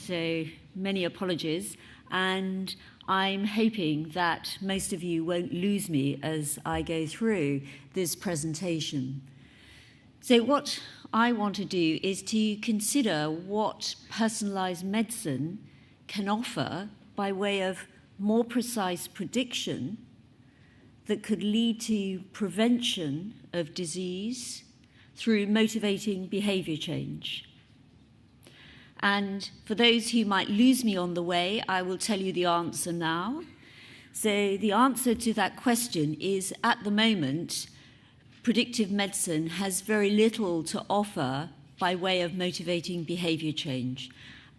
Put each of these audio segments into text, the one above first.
so many apologies, and I'm hoping that most of you won't lose me as I go through this presentation. So what I want to do is to consider what personalised medicine can offer by way of more precise prediction that could lead to prevention of disease through motivating behaviour change. And for those who might lose me on the way, I will tell you the answer now. So the answer to that question is, at the moment, predictive medicine has very little to offer by way of motivating behaviour change.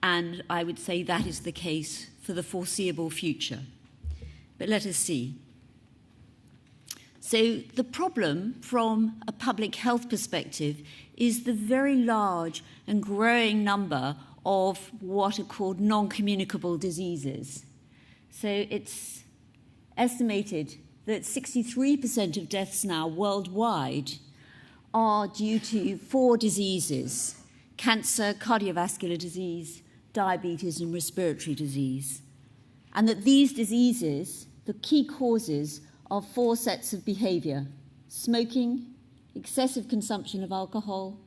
And I would say that is the case for the foreseeable future. But let us see. So the problem from a public health perspective is the very large and growing number of what are called non-communicable diseases. So it's estimated that 63% of deaths now worldwide are due to 4 diseases: cancer, cardiovascular disease, diabetes, and respiratory disease. And that these diseases, the key causes, are 4 sets of behaviour: smoking, excessive consumption of alcohol,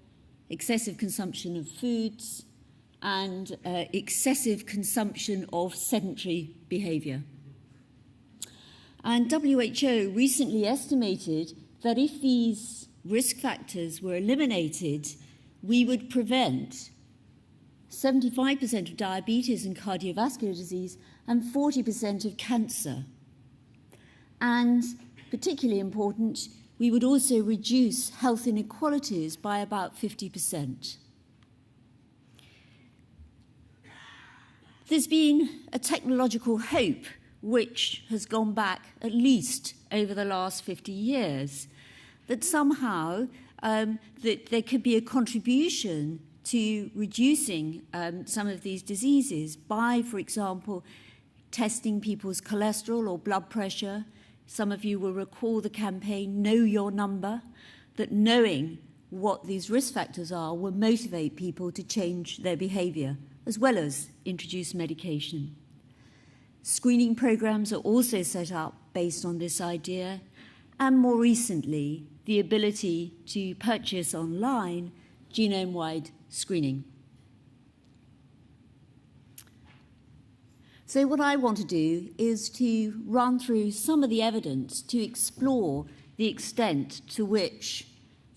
excessive consumption of foods, and excessive consumption of sedentary behaviour. And WHO recently estimated that if these risk factors were eliminated, we would prevent 75% of diabetes and cardiovascular disease and 40% of cancer. And particularly important, we would also reduce health inequalities by about 50%. There's been a technological hope which has gone back at least over the last 50 years, that somehow that there could be a contribution to reducing some of these diseases by, for example, testing people's cholesterol or blood pressure. Some of you will recall the campaign Know Your Number, that knowing what these risk factors are will motivate people to change their behaviour, as well as introduce medication. Screening programs are also set up based on this idea, and more recently, the ability to purchase online genome-wide screening. So what I want to do is to run through some of the evidence to explore the extent to which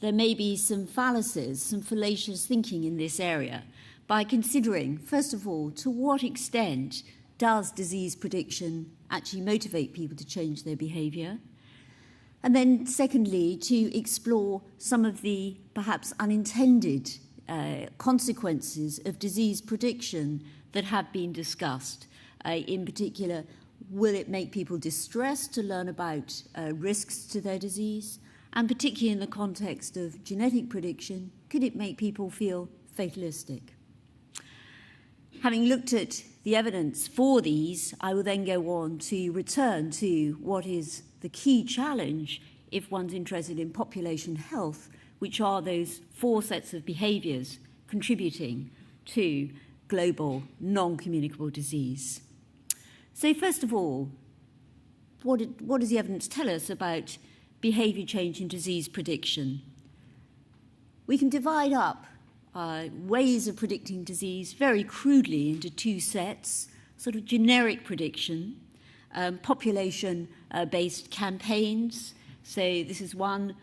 there may be some fallacies, some fallacious thinking in this area, by considering, first of all, to what extent does disease prediction actually motivate people to change their behaviour? And then, secondly, to explore some of the perhaps unintended consequences of disease prediction that have been discussed. In particular, will it make people distressed to learn about risks to their disease? And particularly in the context of genetic prediction, could it make people feel fatalistic? Having looked at the evidence for these, I will then go on to return to what is the key challenge if one's interested in population health, which are those 4 sets of behaviours contributing to global non-communicable disease. So first of all, what does the evidence tell us about behaviour change in disease prediction? We can divide up ways of predicting disease very crudely into 2 sets: sort of generic prediction, population-based campaigns. So this is one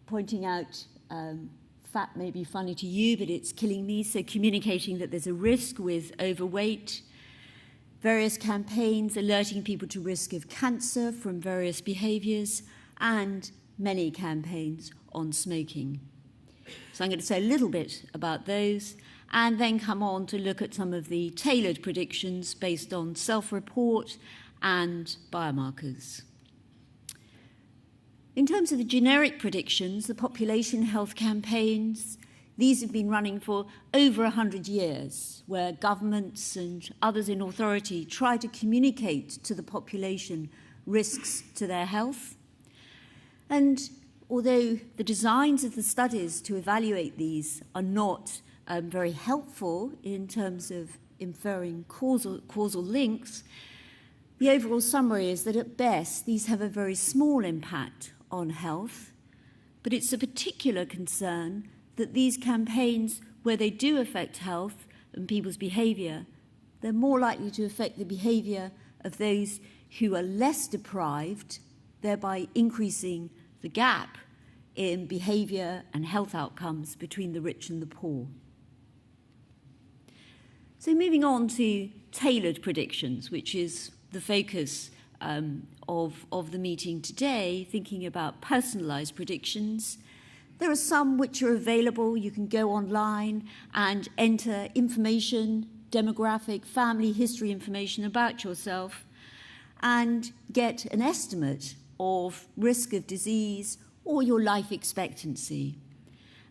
pointing out fat may be funny to you, but it's killing me, so communicating that there's a risk with overweight. Various campaigns alerting people to risk of cancer from various behaviours, and many campaigns on smoking. So I'm going to say a little bit about those, and then come on to look at some of the tailored predictions based on self-report and biomarkers. In terms of the generic predictions, the population health campaigns, these have been running for over 100 years, where governments and others in authority try to communicate to the population risks to their health. And although the designs of the studies to evaluate these are not very helpful in terms of inferring causal links, the overall summary is that at best these have a very small impact on health, but it's a particular concern that these campaigns, where they do affect health and people's behaviour, they're more likely to affect the behaviour of those who are less deprived, thereby increasing the gap in behaviour and health outcomes between the rich and the poor. So moving on to tailored predictions, which is the focus of the meeting today, thinking about personalised predictions. There are some which are available. You can go online and enter information, demographic, family history information about yourself and get an estimate of risk of disease or your life expectancy.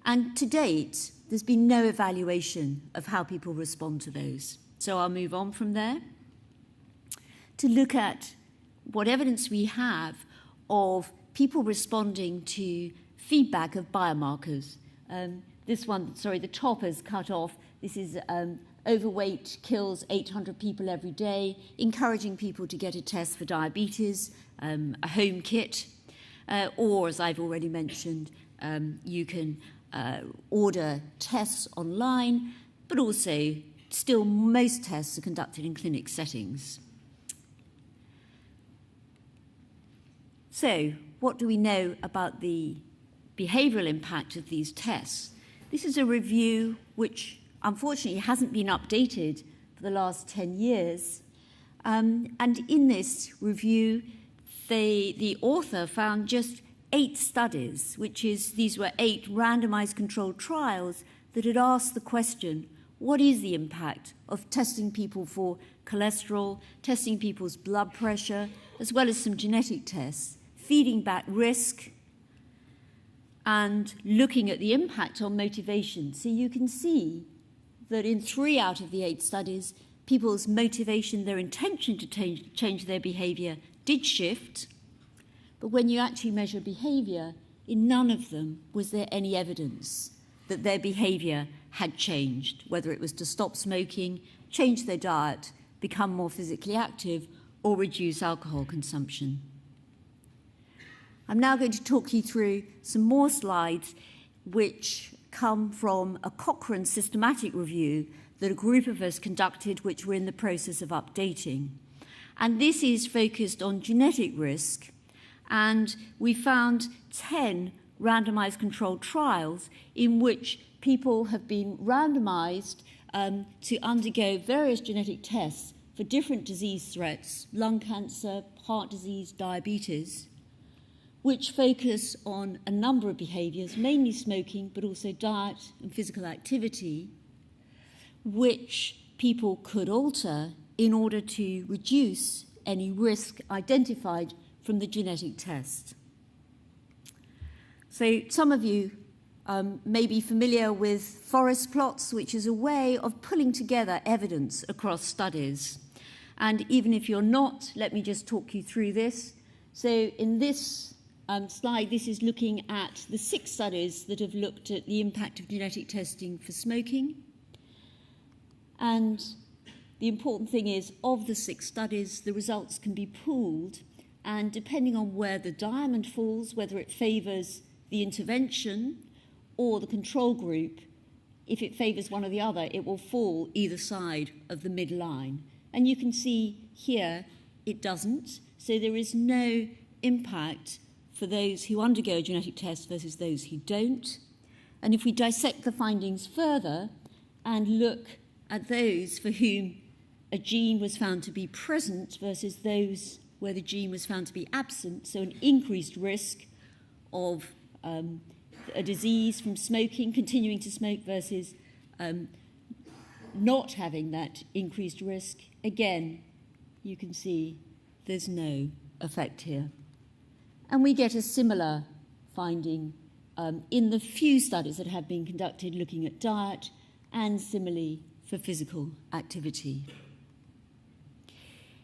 And to date, there's been no evaluation of how people respond to those. So I'll move on from there to look at what evidence we have of people responding to feedback of biomarkers. The top is cut off. This is overweight kills 800 people every day, encouraging people to get a test for diabetes, a home kit, or, as I've already mentioned, you can order tests online, but also still most tests are conducted in clinic settings. So, what do we know about the behavioural impact of these tests? This is a review which unfortunately hasn't been updated for the last 10 years. And in this review, the author found just 8 studies, these were 8 randomized controlled trials that had asked the question, what is the impact of testing people for cholesterol, testing people's blood pressure, as well as some genetic tests, feeding back risk, and looking at the impact on motivation. So you can see that in 3 out of the 8 studies, people's motivation, their intention to change their behaviour did shift, but when you actually measure behaviour, in none of them was there any evidence that their behaviour had changed, whether it was to stop smoking, change their diet, become more physically active, or reduce alcohol consumption. I'm now going to talk you through some more slides which come from a Cochrane systematic review that a group of us conducted, which we're in the process of updating. And this is focused on genetic risk, and we found 10 randomized controlled trials in which people have been randomized to undergo various genetic tests for different disease threats, lung cancer, heart disease, diabetes, which focus on a number of behaviours, mainly smoking, but also diet and physical activity, which people could alter in order to reduce any risk identified from the genetic test. So some of you may be familiar with forest plots, which is a way of pulling together evidence across studies. And even if you're not, let me just talk you through this. So in this slide, this is looking at the 6 studies that have looked at the impact of genetic testing for smoking. And the important thing is, of the 6 studies, the results can be pooled, and depending on where the diamond falls, whether it favours the intervention or the control group, if it favours one or the other, it will fall either side of the midline. And you can see here it doesn't, so there is no impact for those who undergo a genetic test versus those who don't. And if we dissect the findings further and look at those for whom a gene was found to be present versus those where the gene was found to be absent, so an increased risk of a disease from smoking, continuing to smoke, versus not having that increased risk, again, you can see there's no effect here. And we get a similar finding in the few studies that have been conducted looking at diet, and similarly for physical activity.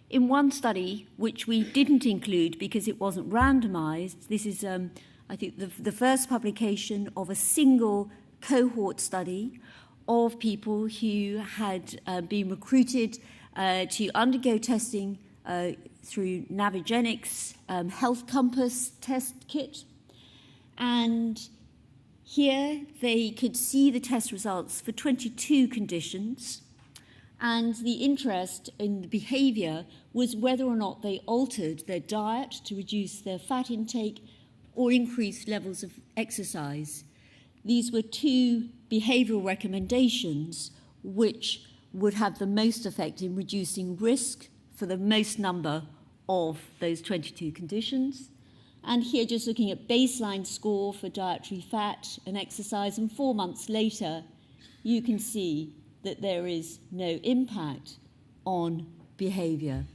In one study, which we didn't include because it wasn't randomized, this is, I think, the first publication of a single cohort study of people who had been recruited to undergo testing through Navigenics Health Compass test kit. And here they could see the test results for 22 conditions. And the interest in the behavior was whether or not they altered their diet to reduce their fat intake or increase levels of exercise. These were two behavioral recommendations which would have the most effect in reducing risk for the most number of those 22 conditions. And here just looking at baseline score for dietary fat and exercise, and 4 months later, you can see that there is no impact on behavior.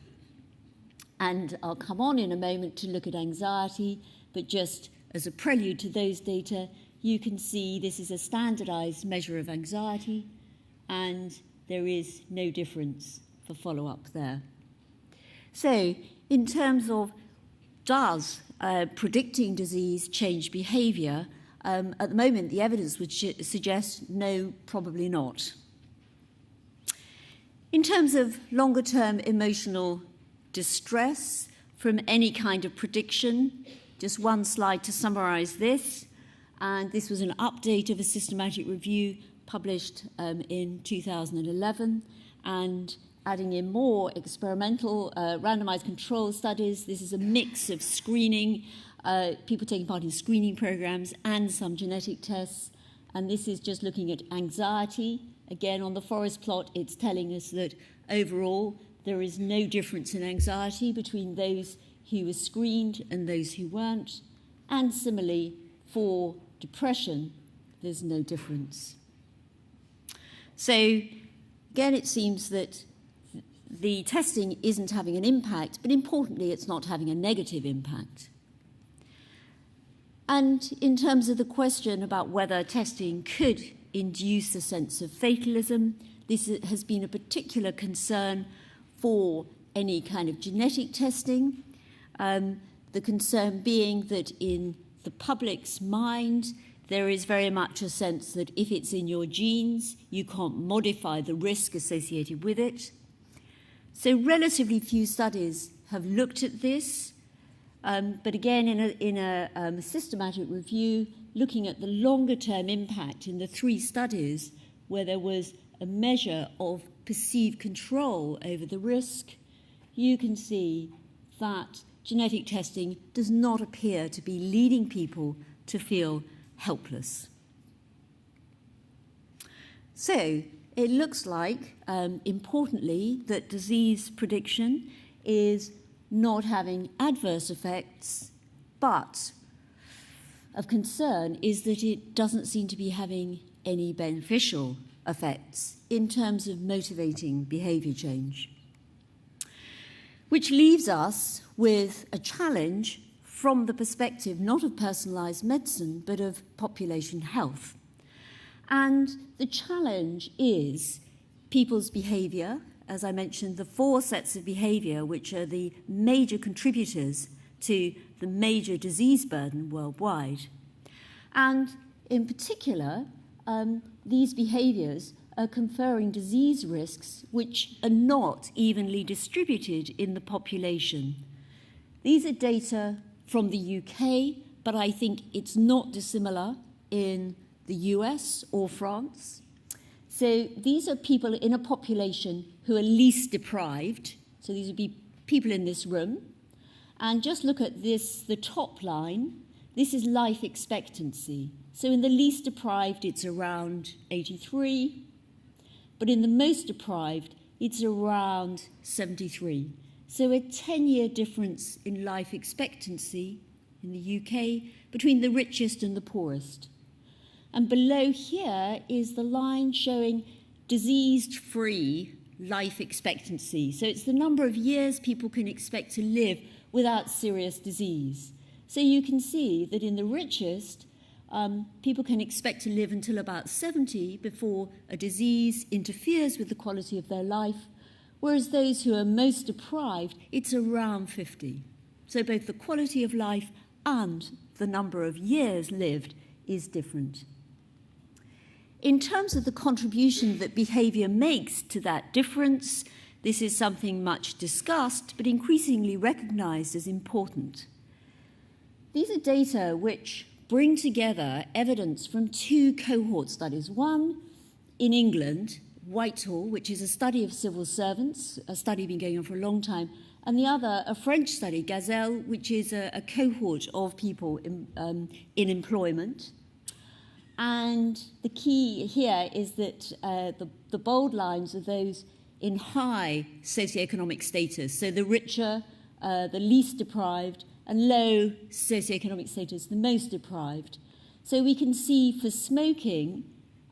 And I'll come on in a moment to look at anxiety, but just as a prelude to those data, you can see this is a standardized measure of anxiety, and there is no difference for follow-up there. So, in terms of does predicting disease change behavior, at the moment the evidence would suggest no, probably not. In terms of longer-term emotional distress from any kind of prediction, just one slide to summarize this. And this was an update of a systematic review published in 2011, and adding in more experimental randomized control studies. This is a mix of screening, people taking part in screening programs, and some genetic tests. And this is just looking at anxiety. Again, on the forest plot, it's telling us that overall there is no difference in anxiety between those who were screened and those who weren't. And similarly, for depression, there's no difference. So, again, it seems that the testing isn't having an impact, but importantly, it's not having a negative impact. And in terms of the question about whether testing could induce a sense of fatalism, this has been a particular concern for any kind of genetic testing. The concern being that in the public's mind, there is very much a sense that if it's in your genes, you can't modify the risk associated with it. So relatively few studies have looked at this, but again, in a systematic review, looking at the longer-term impact in the 3 studies where there was a measure of perceived control over the risk, you can see that genetic testing does not appear to be leading people to feel helpless. So, it looks like, importantly, that disease prediction is not having adverse effects, but of concern is that it doesn't seem to be having any beneficial effects in terms of motivating behaviour change. Which leaves us with a challenge from the perspective not of personalised medicine, but of population health. And the challenge is people's behaviour, as I mentioned, the 4 sets of behaviour which are the major contributors to the major disease burden worldwide. And in particular, these behaviours are conferring disease risks which are not evenly distributed in the population. These are data from the UK, but I think it's not dissimilar in the US or France. So these are people in a population who are least deprived. So these would be people in this room. And just look at this, the top line. This is life expectancy. So in the least deprived, it's around 83. But in the most deprived, it's around 73. So a 10-year difference in life expectancy in the UK between the richest and the poorest. And below here is the line showing disease-free life expectancy. So it's the number of years people can expect to live without serious disease. So you can see that in the richest, people can expect to live until about 70 before a disease interferes with the quality of their life, whereas those who are most deprived, it's around 50. So both the quality of life and the number of years lived is different. In terms of the contribution that behaviour makes to that difference, this is something much discussed but increasingly recognised as important. These are data which bring together evidence from two cohort studies. One in England, Whitehall, which is a study of civil servants, a study been going on for a long time, and the other, a French study, Gazelle, which is a cohort of people in employment. And the key here is that the bold lines are those in high socioeconomic status, so the richer, the least deprived, and low socioeconomic status, the most deprived. So we can see for smoking,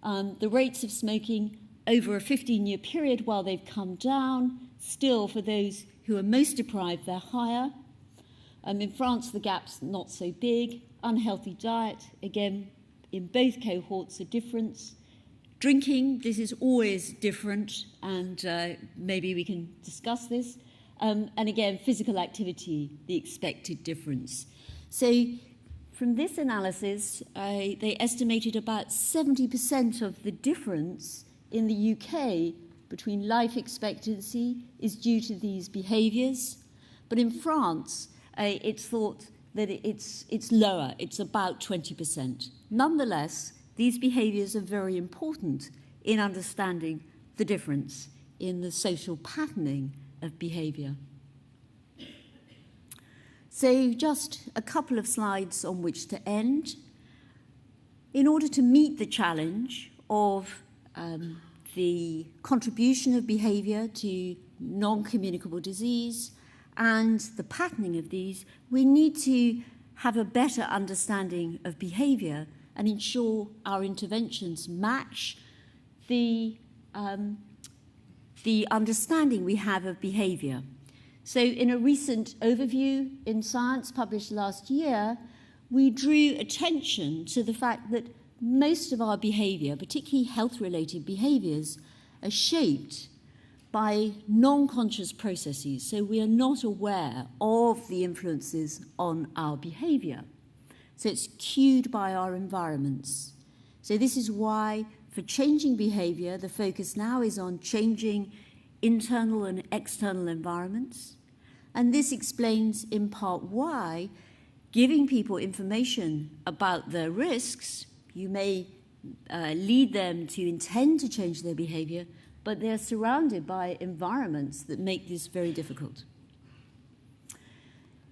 the rates of smoking over a 15-year period, while they've come down, still for those who are most deprived, they're higher. In France, the gap's not so big. Unhealthy diet, again, in both cohorts, a difference. Drinking, this is always different, and maybe we can discuss this. And again, physical activity, the expected difference. So from this analysis, they estimated about 70% of the difference in the UK between life expectancy is due to these behaviours. But in France, it's thought that it's lower. It's about 20%. Nonetheless, these behaviours are very important in understanding the difference in the social patterning of behaviour. So just a couple of slides on which to end. In order to meet the challenge of the contribution of behaviour to non-communicable disease and the patterning of these, we need to have a better understanding of behaviour and ensure our interventions match the understanding we have of behaviour. So in a recent overview in Science published last year, we drew attention to the fact that most of our behaviour, particularly health-related behaviours, are shaped by non-conscious processes. So we are not aware of the influences on our behaviour. So it's cued by our environments. So this is why, for changing behaviour, the focus now is on changing internal and external environments. And this explains in part why giving people information about their risks, you may lead them to intend to change their behaviour, but they're surrounded by environments that make this very difficult.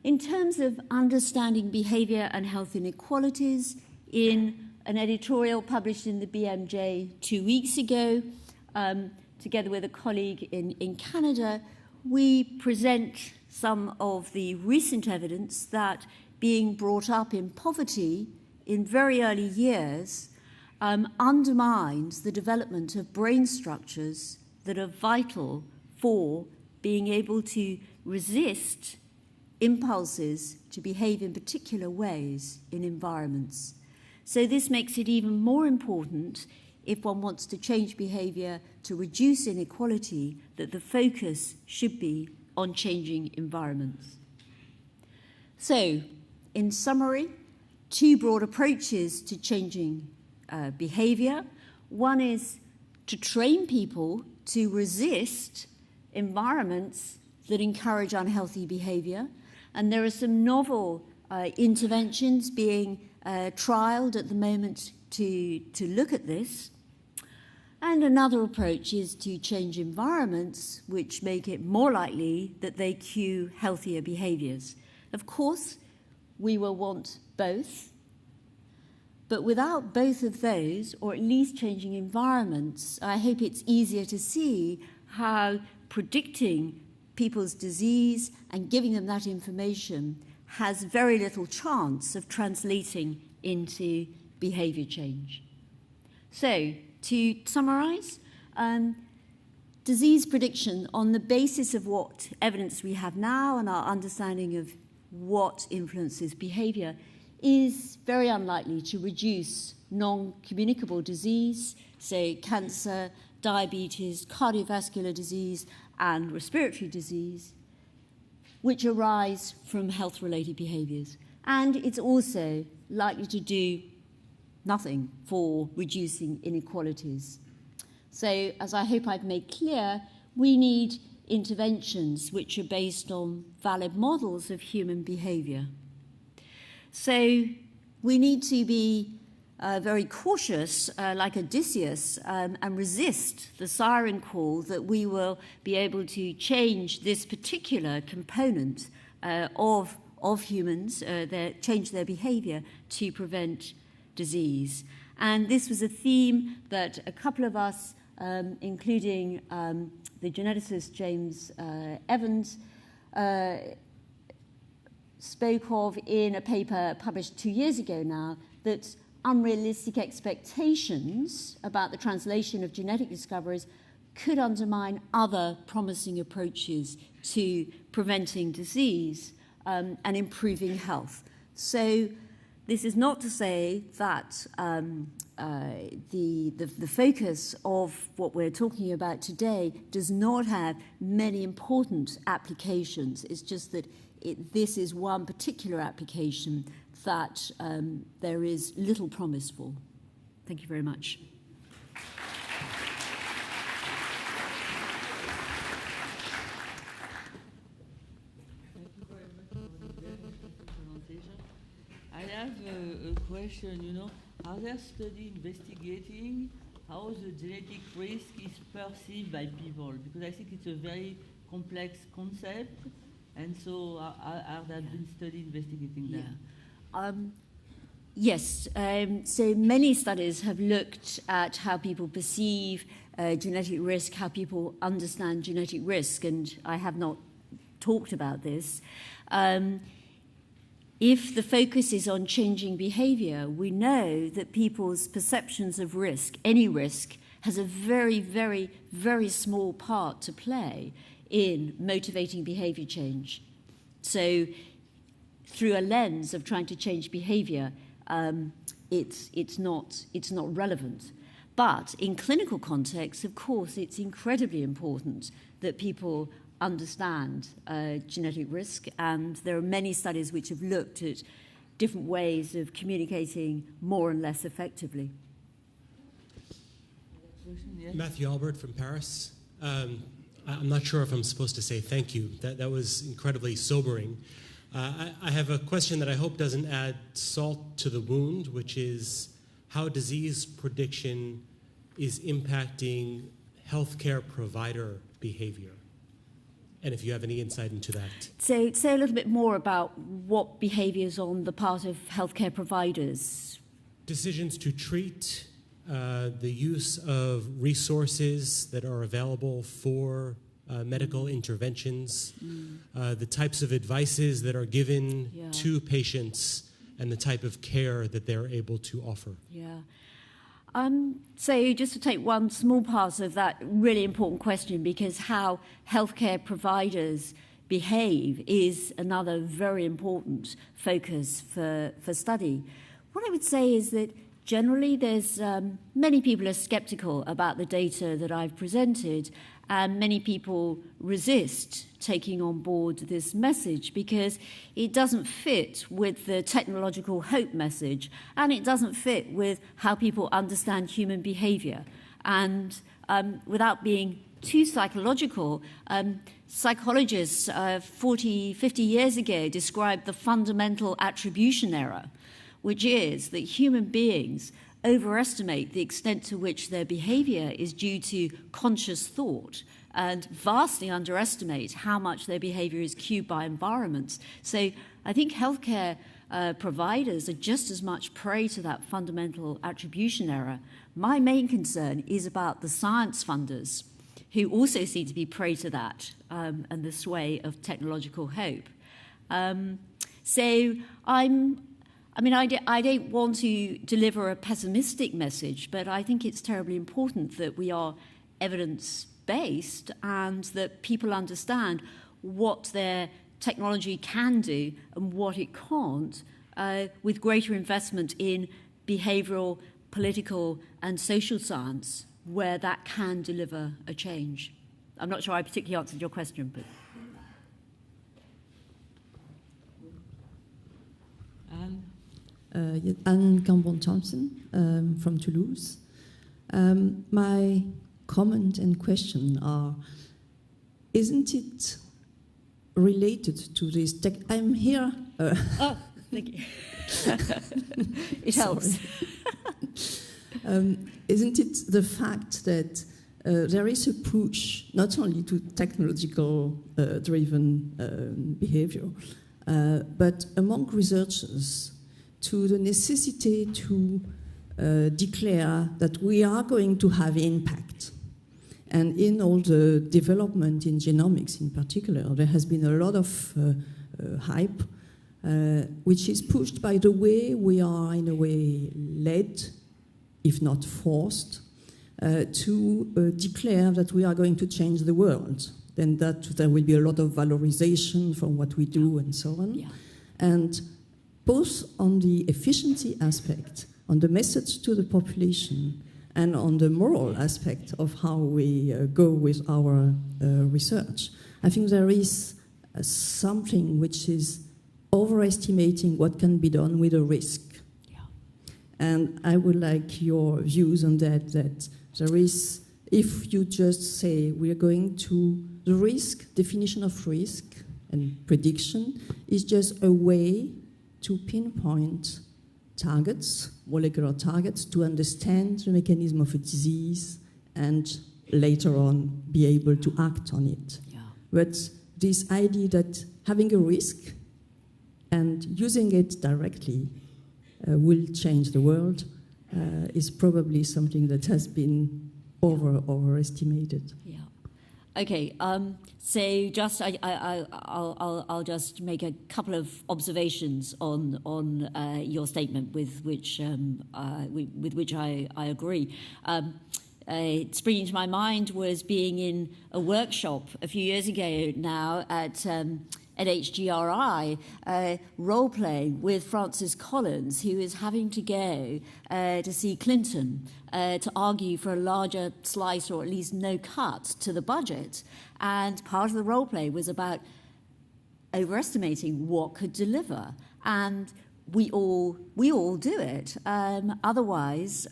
In terms of understanding behaviour and health inequalities, in an editorial published in the BMJ 2 weeks ago, together with a colleague in Canada, we present some of the recent evidence that being brought up in poverty in very early years undermines the development of brain structures that are vital for being able to resist impulses to behave in particular ways in environments. So this makes it even more important, if one wants to change behaviour to reduce inequality, that the focus should be on changing environments. So, in summary, two broad approaches to changing behaviour. One is to train people to resist environments that encourage unhealthy behaviour. And there are some novel interventions being trialled at the moment to look at this. And another approach is to change environments which make it more likely that they cue healthier behaviours. Of course, we will want both, but without both of those, or at least changing environments, I hope it's easier to see how predicting people's disease and giving them that information has very little chance of translating into behaviour change. So, to summarise, disease prediction on the basis of what evidence we have now and our understanding of what influences behaviour is very unlikely to reduce non-communicable disease, say cancer, diabetes, cardiovascular disease, and respiratory disease, which arise from health-related behaviours. And it's also likely to do nothing for reducing inequalities. So, as I hope I've made clear, we need interventions which are based on valid models of human behaviour. So we need to be very cautious, like Odysseus, and resist the siren call that we will be able to change this particular component of humans, change their behaviour to prevent disease. And this was a theme that a couple of us, including the geneticist James Evans, spoke of in a paper published 2 years ago now, that unrealistic expectations about the translation of genetic discoveries could undermine other promising approaches to preventing disease and improving health. So this is not to say that the focus of what we're talking about today does not have many important applications. It's just that this is one particular application that there is little promise for. Thank you very much. I have a question, are there studies investigating how the genetic risk is perceived by people? Because I think it's a very complex concept, and so are there been studies investigating that? Yes, so many studies have looked at how people perceive genetic risk, how people understand genetic risk, and I have not talked about this. If the focus is on changing behaviour, we know that people's perceptions of risk, any risk, has a very, very, very small part to play in motivating behaviour change. So through a lens of trying to change behaviour, it's not relevant. But in clinical context, of course, it's incredibly important that people understand genetic risk, and there are many studies which have looked at different ways of communicating more and less effectively. Matthew Albert from Paris. I'm not sure if I'm supposed to say thank you. That was incredibly sobering. I have a question that I hope doesn't add salt to the wound, which is how disease prediction is impacting healthcare provider behavior. And if you have any insight into that. So say a little bit more about what behaviours on the part of healthcare providers. Decisions to treat, the use of resources that are available for medical interventions, the types of advices that are given to patients, and the type of care that they're able to offer. So just to take one small part of that really important question, because how healthcare providers behave is another very important focus for study. What I would say is that generally there's many people are skeptical about the data that I've presented, and many people resist taking on board this message because it doesn't fit with the technological hope message, and it doesn't fit with how people understand human behaviour. And without being too psychological, psychologists 40, 50 years ago described the fundamental attribution error, which is that human beings overestimate the extent to which their behaviour is due to conscious thought and vastly underestimate how much their behaviour is cued by environments. So I think healthcare providers are just as much prey to that fundamental attribution error. My main concern is about the science funders, who also seem to be prey to that and the sway of technological hope. I don't want to deliver a pessimistic message, but I think it's terribly important that we are evidence-based and that people understand what their technology can do and what it can't, with greater investment in behavioural, political and social science, where that can deliver a change. I'm not sure I particularly answered your question, but... Anne Cambon-Thompson from Toulouse. My comment and question are, isn't it related to this I'm here. Oh, thank you. It helps. Isn't it the fact that there is a push not only to technological driven behavior, but among researchers to the necessity to declare that we are going to have impact. And in all the development in genomics in particular, there has been a lot of hype, which is pushed by the way we are in a way led, if not forced, to declare that we are going to change the world. Then that there will be a lot of valorization from what we do and so on. Yeah. And both on the efficiency aspect, on the message to the population, and on the moral aspect of how we go with our research, I think there is something which is overestimating what can be done with a risk. Yeah. And I would like your views on that there is, if you just say we are going to, the risk, definition of risk and prediction is just a way to pinpoint targets, molecular targets, to understand the mechanism of a disease and later on be able to act on it. Yeah. But this idea that having a risk and using it directly will change the world is probably something that has been overestimated. Yeah. Okay. So just I'll just make a couple of observations on your statement with which I agree. Springing to my mind was being in a workshop a few years ago now at HGRI, role-playing with Francis Collins, who is having to go to see Clinton to argue for a larger slice or at least no cut to the budget. And part of the role-play was about overestimating what could deliver. And we all do it. Otherwise,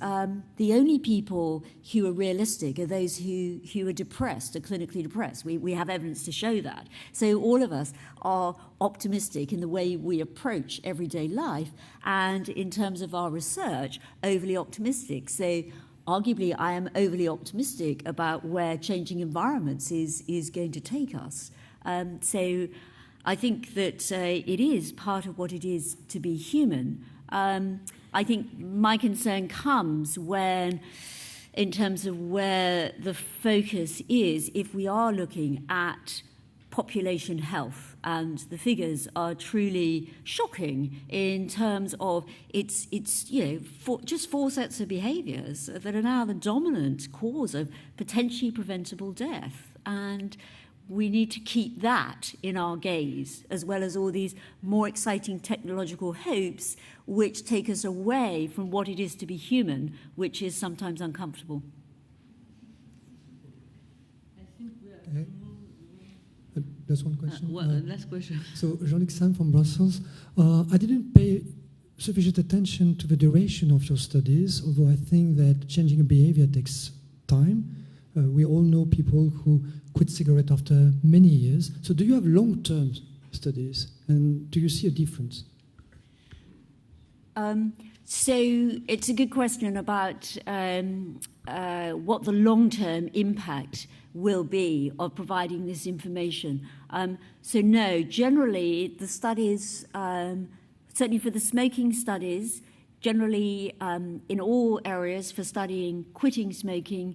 the only people who are realistic are those who are depressed, are clinically depressed. We have evidence to show that. So all of us are optimistic in the way we approach everyday life, and in terms of our research, overly optimistic. So arguably, I am overly optimistic about where changing environments is going to take us. So I think that it is part of what it is to be human. I think my concern comes when, in terms of where the focus is, if we are looking at population health, and the figures are truly shocking in terms of it's just 4 sets of behaviours that are now the dominant cause of potentially preventable death. And we need to keep that in our gaze, as well as all these more exciting technological hopes which take us away from what it is to be human, which is sometimes uncomfortable. I think we are... Just one question. Last question. So, Jean-Luc Sam from Brussels. I didn't pay sufficient attention to the duration of your studies, although I think that changing a behavior takes time. We all know people who quit cigarette after many years. So do you have long-term studies, and do you see a difference? So it's a good question about what the long-term impact will be of providing this information. So no, generally the studies, certainly for the smoking studies, generally in all areas for studying quitting smoking,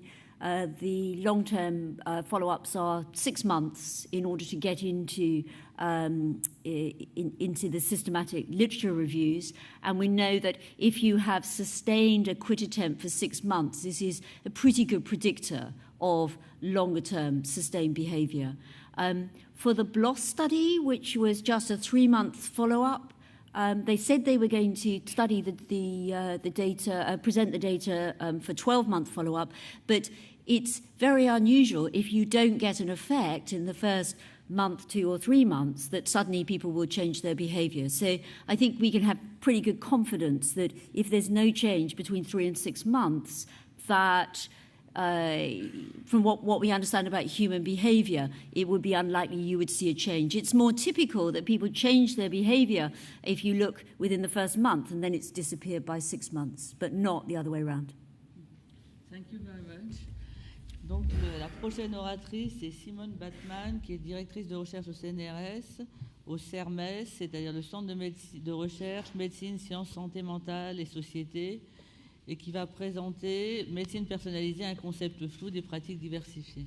the long-term follow-ups are 6 months in order to get into the systematic literature reviews. And we know that if you have sustained a quit attempt for 6 months, this is a pretty good predictor of longer-term sustained behaviour. For the BLOS study, which was just a 3-month follow-up, they said they were going to study the data, present the data for 12-month follow-up, but it's very unusual if you don't get an effect in the first month, 2 or 3 months, that suddenly people will change their behavior. So I think we can have pretty good confidence that if there's no change between 3 and 6 months, that from what we understand about human behavior, it would be unlikely you would see a change. It's more typical that people change their behavior if you look within the first month and then it's disappeared by 6 months, but not the other way around. Thank you very much. Donc, la prochaine oratrice, c'est Simone Batman, qui est directrice de recherche au CNRS, au CERMES, c'est-à-dire le Centre de recherche, médecine, sciences, santé mentale et société, et qui va présenter médecine personnalisée, un concept flou des pratiques diversifiées.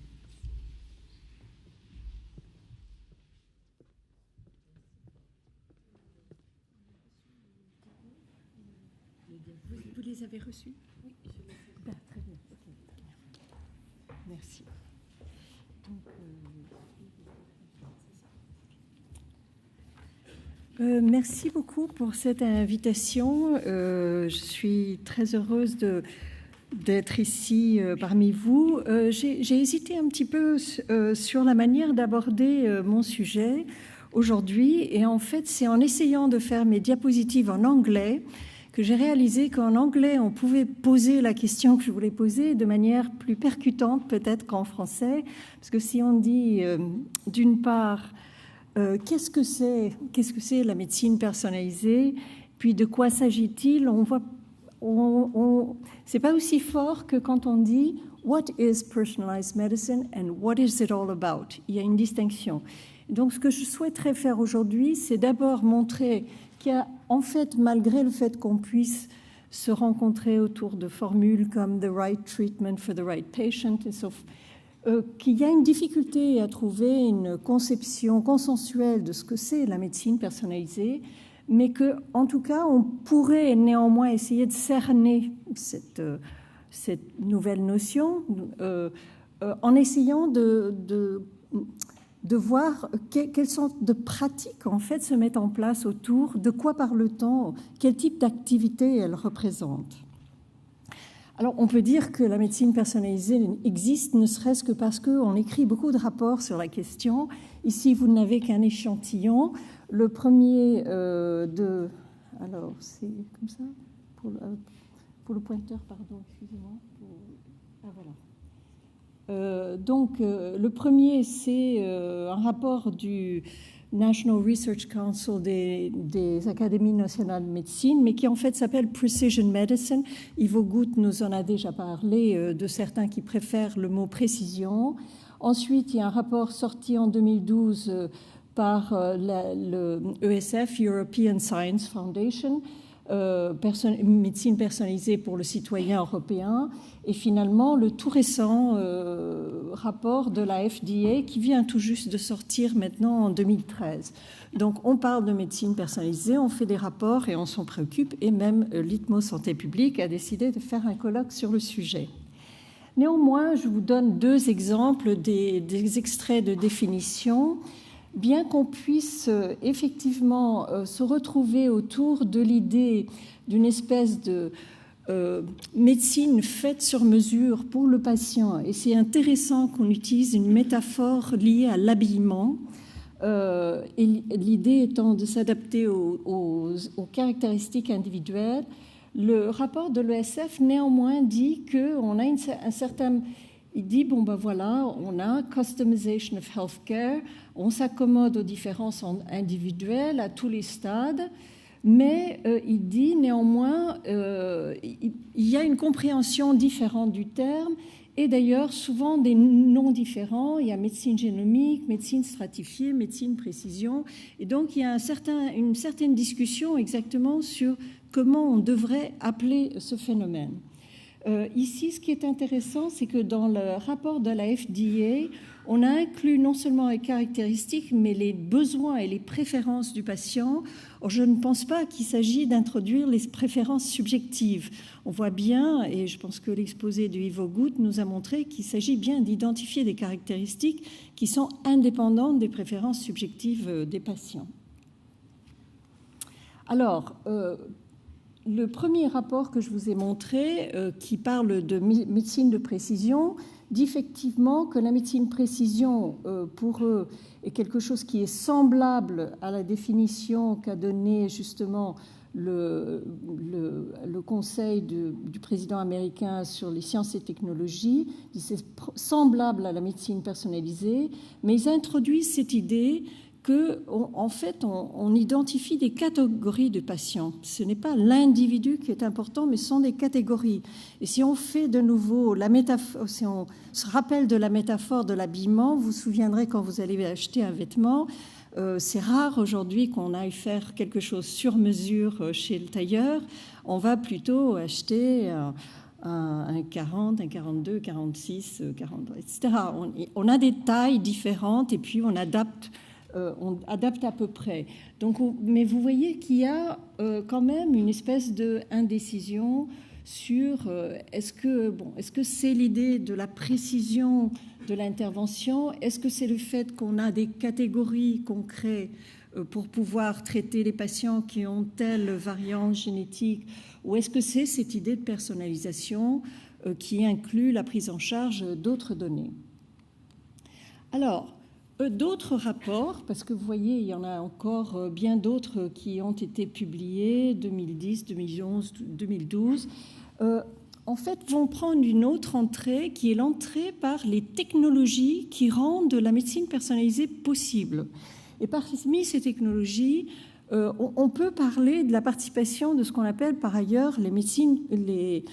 Vous les avez reçus? Oui, je les ai. Ah, très bien. Okay. Merci. Donc, merci beaucoup pour cette invitation. Je suis très heureuse d'être ici parmi vous. J'ai hésité un petit peu sur la manière d'aborder mon sujet aujourd'hui. Et en fait, c'est en essayant de faire mes diapositives en anglais que j'ai réalisé qu'en anglais, on pouvait poser la question que je voulais poser de manière plus percutante peut-être qu'en français. Parce que si on dit, d'une part, qu'est-ce que c'est la médecine personnalisée, puis de quoi s'agit-il, on voit, c'est pas aussi fort que quand on dit « What is personalized medicine and what is it all about ?» Il y a une distinction. Donc, ce que je souhaiterais faire aujourd'hui, c'est d'abord montrer qu'il y a, en fait, malgré le fait qu'on puisse se rencontrer autour de formules comme « the right treatment for the right patient », qu'il y a une difficulté à trouver une conception consensuelle de ce que c'est la médecine personnalisée, mais qu'en tout cas, on pourrait néanmoins essayer de cerner cette nouvelle notion en essayant de voir quelles sortes de pratiques en fait se mettent en place autour, de quoi parle-t-on, quel type d'activité elle représente. Alors on peut dire que la médecine personnalisée existe ne serait-ce que parce qu'on écrit beaucoup de rapports sur la question. Ici vous n'avez qu'un échantillon. Le premier alors c'est comme ça pour le pointeur, pardon, excusez-moi. Ah voilà. Donc, le premier, c'est un rapport du National Research Council des Académies nationales de médecine, mais qui en fait s'appelle Precision Medicine. Ivo Gut nous en a déjà parlé, de certains qui préfèrent le mot précision. Ensuite, il y a un rapport sorti en 2012 par le ESF, European Science Foundation, médecine personnalisée pour le citoyen européen, et finalement le tout récent rapport de la FDA qui vient tout juste de sortir maintenant en 2013. Donc on parle de médecine personnalisée, on fait des rapports et on s'en préoccupe, et même l'ITMO Santé publique a décidé de faire un colloque sur le sujet. Néanmoins, je vous donne 2 exemples des extraits de définition. Bien qu'on puisse effectivement se retrouver autour de l'idée d'une espèce de médecine faite sur mesure pour le patient, et c'est intéressant qu'on utilise une métaphore liée à l'habillement, et l'idée étant de s'adapter aux caractéristiques individuelles. Le rapport de l'ESF néanmoins dit qu'on a un certain... Il dit, bon ben voilà, on a customization of healthcare, on s'accommode aux différences individuelles à tous les stades, mais il dit néanmoins, il y a une compréhension différente du terme, et d'ailleurs souvent des noms différents. Il y a médecine génomique, médecine stratifiée, médecine précision, et donc il y a une certaine discussion exactement sur comment on devrait appeler ce phénomène. Ici, ce qui est intéressant, c'est que dans le rapport de la FDA, on a inclus non seulement les caractéristiques, mais les besoins et les préférences du patient. Or, je ne pense pas qu'il s'agit d'introduire les préférences subjectives. On voit bien, et je pense que l'exposé de Ivo Gut nous a montré qu'il s'agit bien d'identifier des caractéristiques qui sont indépendantes des préférences subjectives des patients. Alors, le premier rapport que je vous ai montré, qui parle de médecine de précision, dit effectivement que la médecine précision, pour eux, est quelque chose qui est semblable à la définition qu'a donnée justement le conseil du président américain sur les sciences et technologies. C'est semblable à la médecine personnalisée, mais ils introduisent cette idée qu'en fait, on identifie des catégories de patients. Ce n'est pas l'individu qui est important, mais ce sont des catégories. Et si on fait de nouveau la métaphore, si on se rappelle de la métaphore de l'habillement, vous vous souviendrez quand vous allez acheter un vêtement, c'est rare aujourd'hui qu'on aille faire quelque chose sur mesure chez le tailleur. On va plutôt acheter un 40, un 42, 46, 40, etc. On a des tailles différentes et puis on adapte à peu près. Donc, mais vous voyez qu'il y a quand même une espèce d'indécision sur est-ce que c'est l'idée de la précision de l'intervention, est-ce que c'est le fait qu'on a des catégories qu'on crée pour pouvoir traiter les patients qui ont telle variante génétique, ou est-ce que c'est cette idée de personnalisation qui inclut la prise en charge d'autres données. Alors, d'autres rapports, parce que vous voyez, il y en a encore bien d'autres qui ont été publiés, 2010, 2011, 2012, en fait, vont prendre une autre entrée, qui est l'entrée par les technologies qui rendent la médecine personnalisée possible. Et parmi ces technologies, on peut parler de la participation de ce qu'on appelle par ailleurs les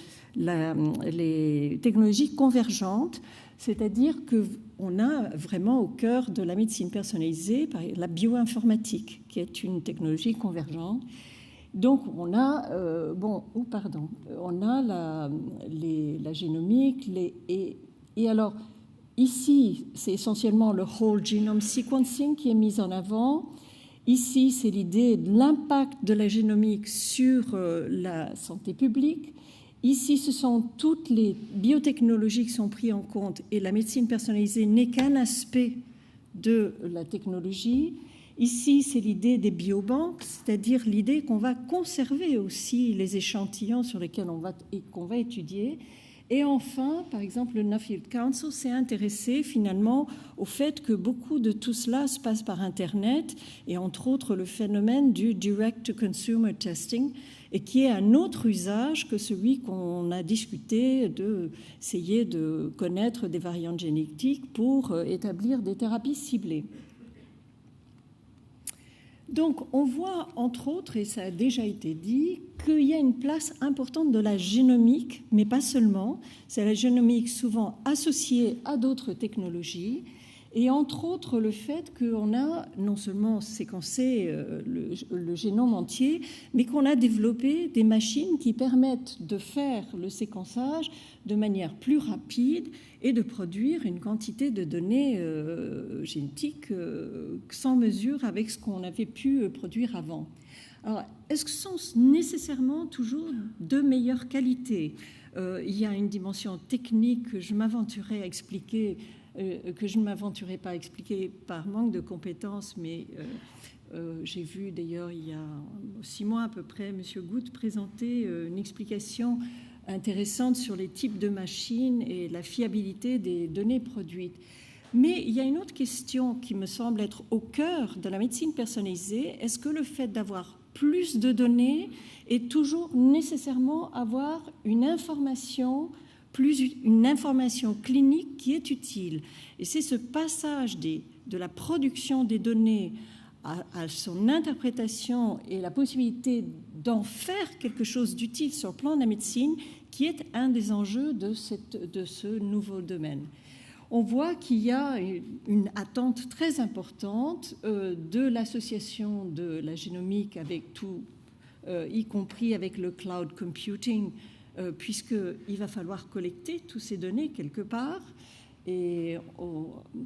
technologies convergentes, c'est-à-dire qu'on a vraiment au cœur de la médecine personnalisée la bioinformatique, qui est une technologie convergente. Donc, on a, on a la génomique, et alors, ici, c'est essentiellement le whole genome sequencing qui est mis en avant. Ici, c'est l'idée de l'impact de la génomique sur la santé publique. Ici, ce sont toutes les biotechnologies qui sont prises en compte, et la médecine personnalisée n'est qu'un aspect de la technologie. Ici, c'est l'idée des biobanques, c'est-à-dire l'idée qu'on va conserver aussi les échantillons sur lesquels qu'on va étudier. Et enfin, par exemple, le Nuffield Council s'est intéressé finalement au fait que beaucoup de tout cela se passe par Internet, et entre autres le phénomène du direct-to-consumer testing, et qui est un autre usage que celui qu'on a discuté d'essayer de connaître des variantes génétiques pour établir des thérapies ciblées. Donc, on voit, entre autres, et ça a déjà été dit, qu'il y a une place importante de la génomique, mais pas seulement. C'est la génomique souvent associée à d'autres technologies, et entre autres le fait qu'on a non seulement séquencé le génome entier, mais qu'on a développé des machines qui permettent de faire le séquençage de manière plus rapide et de produire une quantité de données génétiques sans mesure avec ce qu'on avait pu produire avant. Alors, est-ce que ce sont nécessairement toujours de meilleure qualité ? Il y a une dimension technique que je m'aventurais à expliquer, que je ne m'aventurais pas à expliquer par manque de compétences, mais j'ai vu d'ailleurs il y a 6 mois à peu près M. Goutte présenter une explication intéressante sur les types de machines et la fiabilité des données produites. Mais il y a une autre question qui me semble être au cœur de la médecine personnalisée. Est-ce que le fait d'avoir plus de données est toujours nécessairement avoir une information clinique qui est utile? Et c'est ce passage de la production des données à son interprétation et la possibilité d'en faire quelque chose d'utile sur le plan de la médecine qui est un des enjeux de ce nouveau domaine. On voit qu'il y a une attente très importante de l'association de la génomique avec tout, y compris avec le cloud computing, puisqu'il va falloir collecter toutes ces données quelque part. Et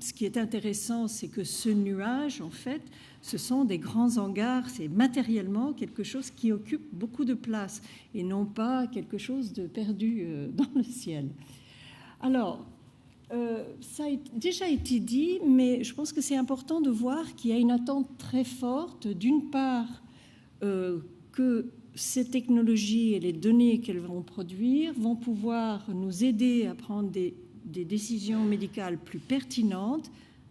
ce qui est intéressant, c'est que ce nuage, en fait, ce sont des grands hangars, c'est matériellement quelque chose qui occupe beaucoup de place et non pas quelque chose de perdu dans le ciel. Alors, ça a déjà été dit, mais je pense que c'est important de voir qu'il y a une attente très forte, d'une part, que ces technologies et les données qu'elles vont produire vont pouvoir nous aider à prendre des décisions médicales plus pertinentes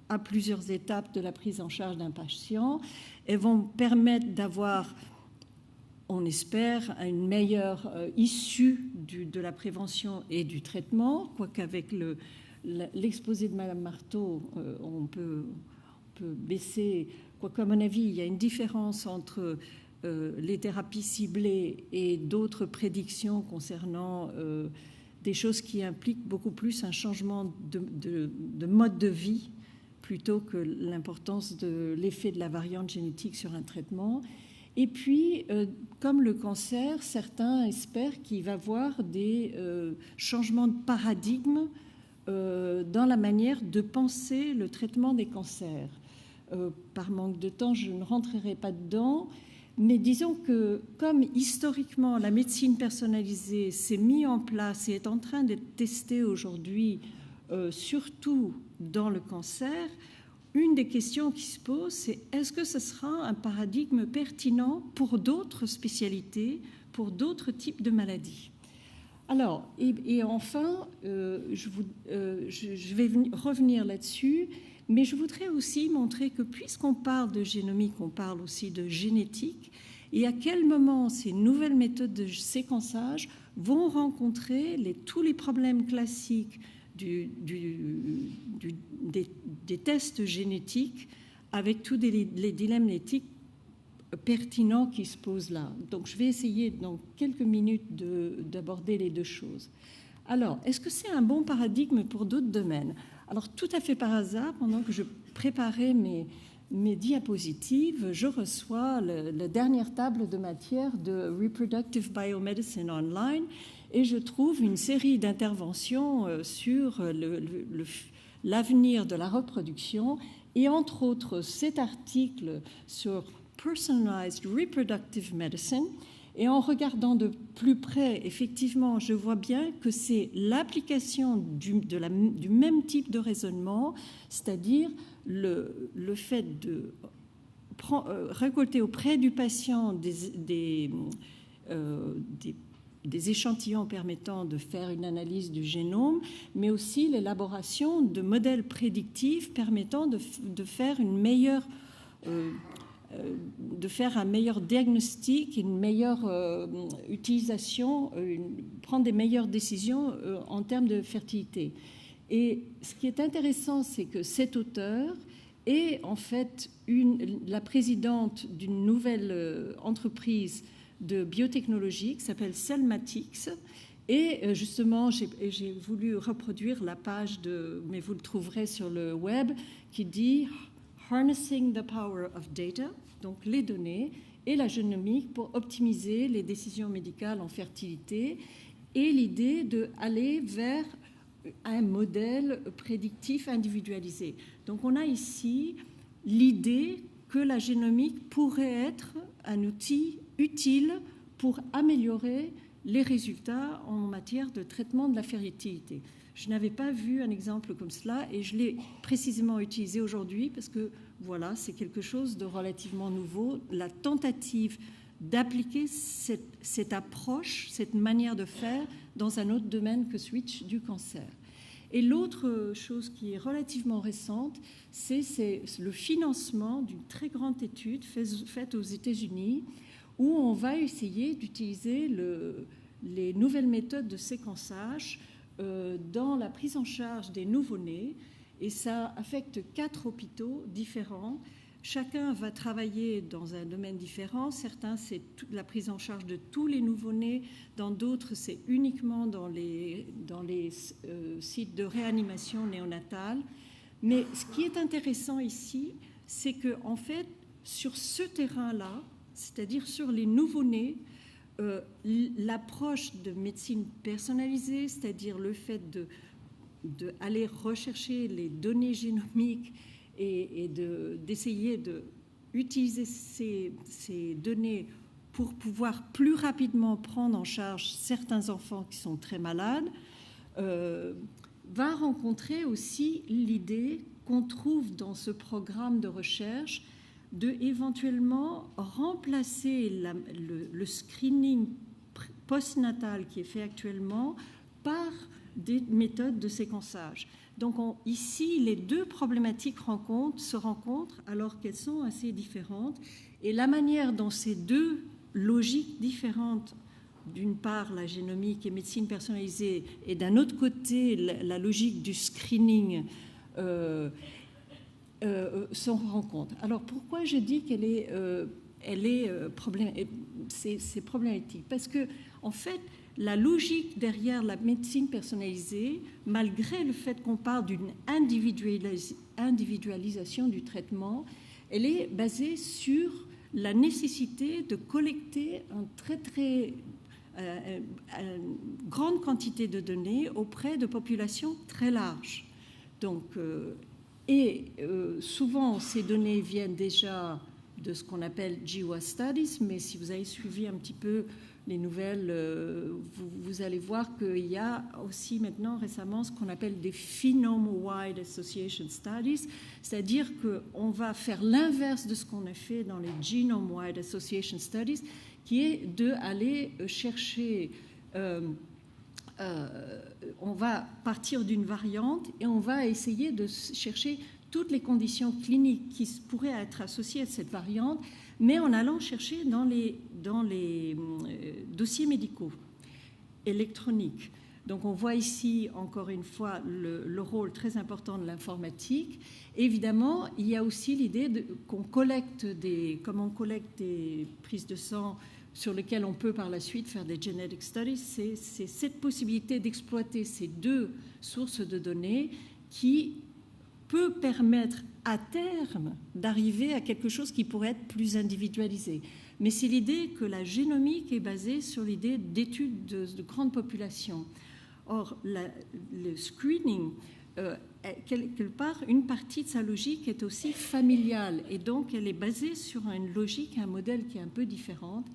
à plusieurs étapes de la prise en charge d'un patient et vont permettre d'avoir, on espère, une meilleure issue de la prévention et du traitement, quoique avec l'exposé de Madame Marteau, on peut baisser, quoique à mon avis, il y a une différence entre les thérapies ciblées et d'autres prédictions concernant des choses qui impliquent beaucoup plus un changement de mode de vie plutôt que l'importance de l'effet de la variante génétique sur un traitement. Et puis, comme le cancer, certains espèrent qu'il va y avoir des changements de paradigme dans la manière de penser le traitement des cancers. Par manque de temps, je ne rentrerai pas dedans, mais disons que comme historiquement la médecine personnalisée s'est mise en place et est en train d'être testée aujourd'hui, surtout dans le cancer, une des questions qui se pose, c'est est-ce que ce sera un paradigme pertinent pour d'autres spécialités, pour d'autres types de maladies? Alors, et enfin, je vais revenir là-dessus, mais je voudrais aussi montrer que puisqu'on parle de génomique, on parle aussi de génétique, et à quel moment ces nouvelles méthodes de séquençage vont rencontrer tous les problèmes classiques des tests génétiques avec tous les dilemmes éthiques pertinents qui se posent là. Donc je vais essayer dans quelques minutes d'aborder les deux choses. Alors, est-ce que c'est un bon paradigme pour d'autres domaines? Alors tout à fait par hasard, pendant que je préparais mes diapositives, je reçois la dernière table de matière de Reproductive Biomedicine Online et je trouve une série d'interventions sur l'avenir de la reproduction et entre autres cet article sur Personalized Reproductive Medicine. Et en regardant de plus près, effectivement, je vois bien que c'est l'application du même type de raisonnement, c'est-à-dire le fait de récolter auprès du patient des échantillons permettant de faire une analyse du génome, mais aussi l'élaboration de modèles prédictifs permettant de faire un meilleur diagnostic, une meilleure utilisation, prendre des meilleures décisions en termes de fertilité. Et ce qui est intéressant, c'est que cet auteur est en fait la présidente d'une nouvelle entreprise de biotechnologie qui s'appelle Cellmatics. Et justement, j'ai voulu reproduire la page mais vous le trouverez sur le web, qui dit « Harnessing the power of data », donc les données, et la génomique pour optimiser les décisions médicales en fertilité, et l'idée d'aller vers un modèle prédictif individualisé. Donc on a ici l'idée que la génomique pourrait être un outil utile pour améliorer les résultats en matière de traitement de la fertilité. Je n'avais pas vu un exemple comme cela et je l'ai précisément utilisé aujourd'hui parce que voilà, c'est quelque chose de relativement nouveau, la tentative d'appliquer cette approche, cette manière de faire dans un autre domaine que celui du cancer. Et l'autre chose qui est relativement récente, c'est le financement d'une très grande étude faite aux États-Unis où on va essayer d'utiliser les nouvelles méthodes de séquençage dans la prise en charge des nouveau-nés. Et ça affecte 4 hôpitaux différents. Chacun va travailler dans un domaine différent. Certains, c'est la prise en charge de tous les nouveau-nés. Dans d'autres, c'est uniquement dans les sites de réanimation néonatale. Mais ce qui est intéressant ici, c'est qu'en fait, sur ce terrain-là, c'est-à-dire sur les nouveau-nés, l'approche de médecine personnalisée, c'est-à-dire le fait d'aller rechercher les données génomiques et d'essayer d'utiliser ces données pour pouvoir plus rapidement prendre en charge certains enfants qui sont très malades, va rencontrer aussi l'idée qu'on trouve dans ce programme de recherche de éventuellement remplacer le screening postnatal qui est fait actuellement par des méthodes de séquençage. Donc ici, les deux problématiques se rencontrent alors qu'elles sont assez différentes. Et la manière dont ces deux logiques différentes, d'une part la génomique et médecine personnalisée, et d'un autre côté la logique du screening, se rencontrent. Alors pourquoi je dis qu'elle est, c'est problématique? Parce que en fait, la logique derrière la médecine personnalisée, malgré le fait qu'on parle d'une individualisation du traitement, elle est basée sur la nécessité de collecter une grande quantité de données auprès de populations très larges. Donc, souvent, ces données viennent déjà de ce qu'on appelle GWAS Studies, mais si vous avez suivi un petit peu les nouvelles, vous allez voir qu'il y a aussi maintenant récemment ce qu'on appelle des Phenome-Wide Association Studies, c'est-à-dire qu'on va faire l'inverse de ce qu'on a fait dans les Genome-Wide Association Studies, qui est d'aller chercher, on va partir d'une variante et on va essayer de chercher toutes les conditions cliniques qui pourraient être associées à cette variante, mais en allant chercher dans les dossiers médicaux électroniques. Donc on voit ici, encore une fois, le rôle très important de l'informatique. Évidemment, il y a aussi l'idée qu'on collecte comme on collecte des prises de sang sur lesquelles on peut par la suite faire des genetic studies. C'est cette possibilité d'exploiter ces deux sources de données qui peut permettre à terme d'arriver à quelque chose qui pourrait être plus individualisé. Mais c'est l'idée que la génomique est basée sur l'idée d'études de grandes populations. Or, le screening, quelque part, une partie de sa logique est aussi familiale, et donc elle est basée sur une logique, un modèle qui est un peu différente.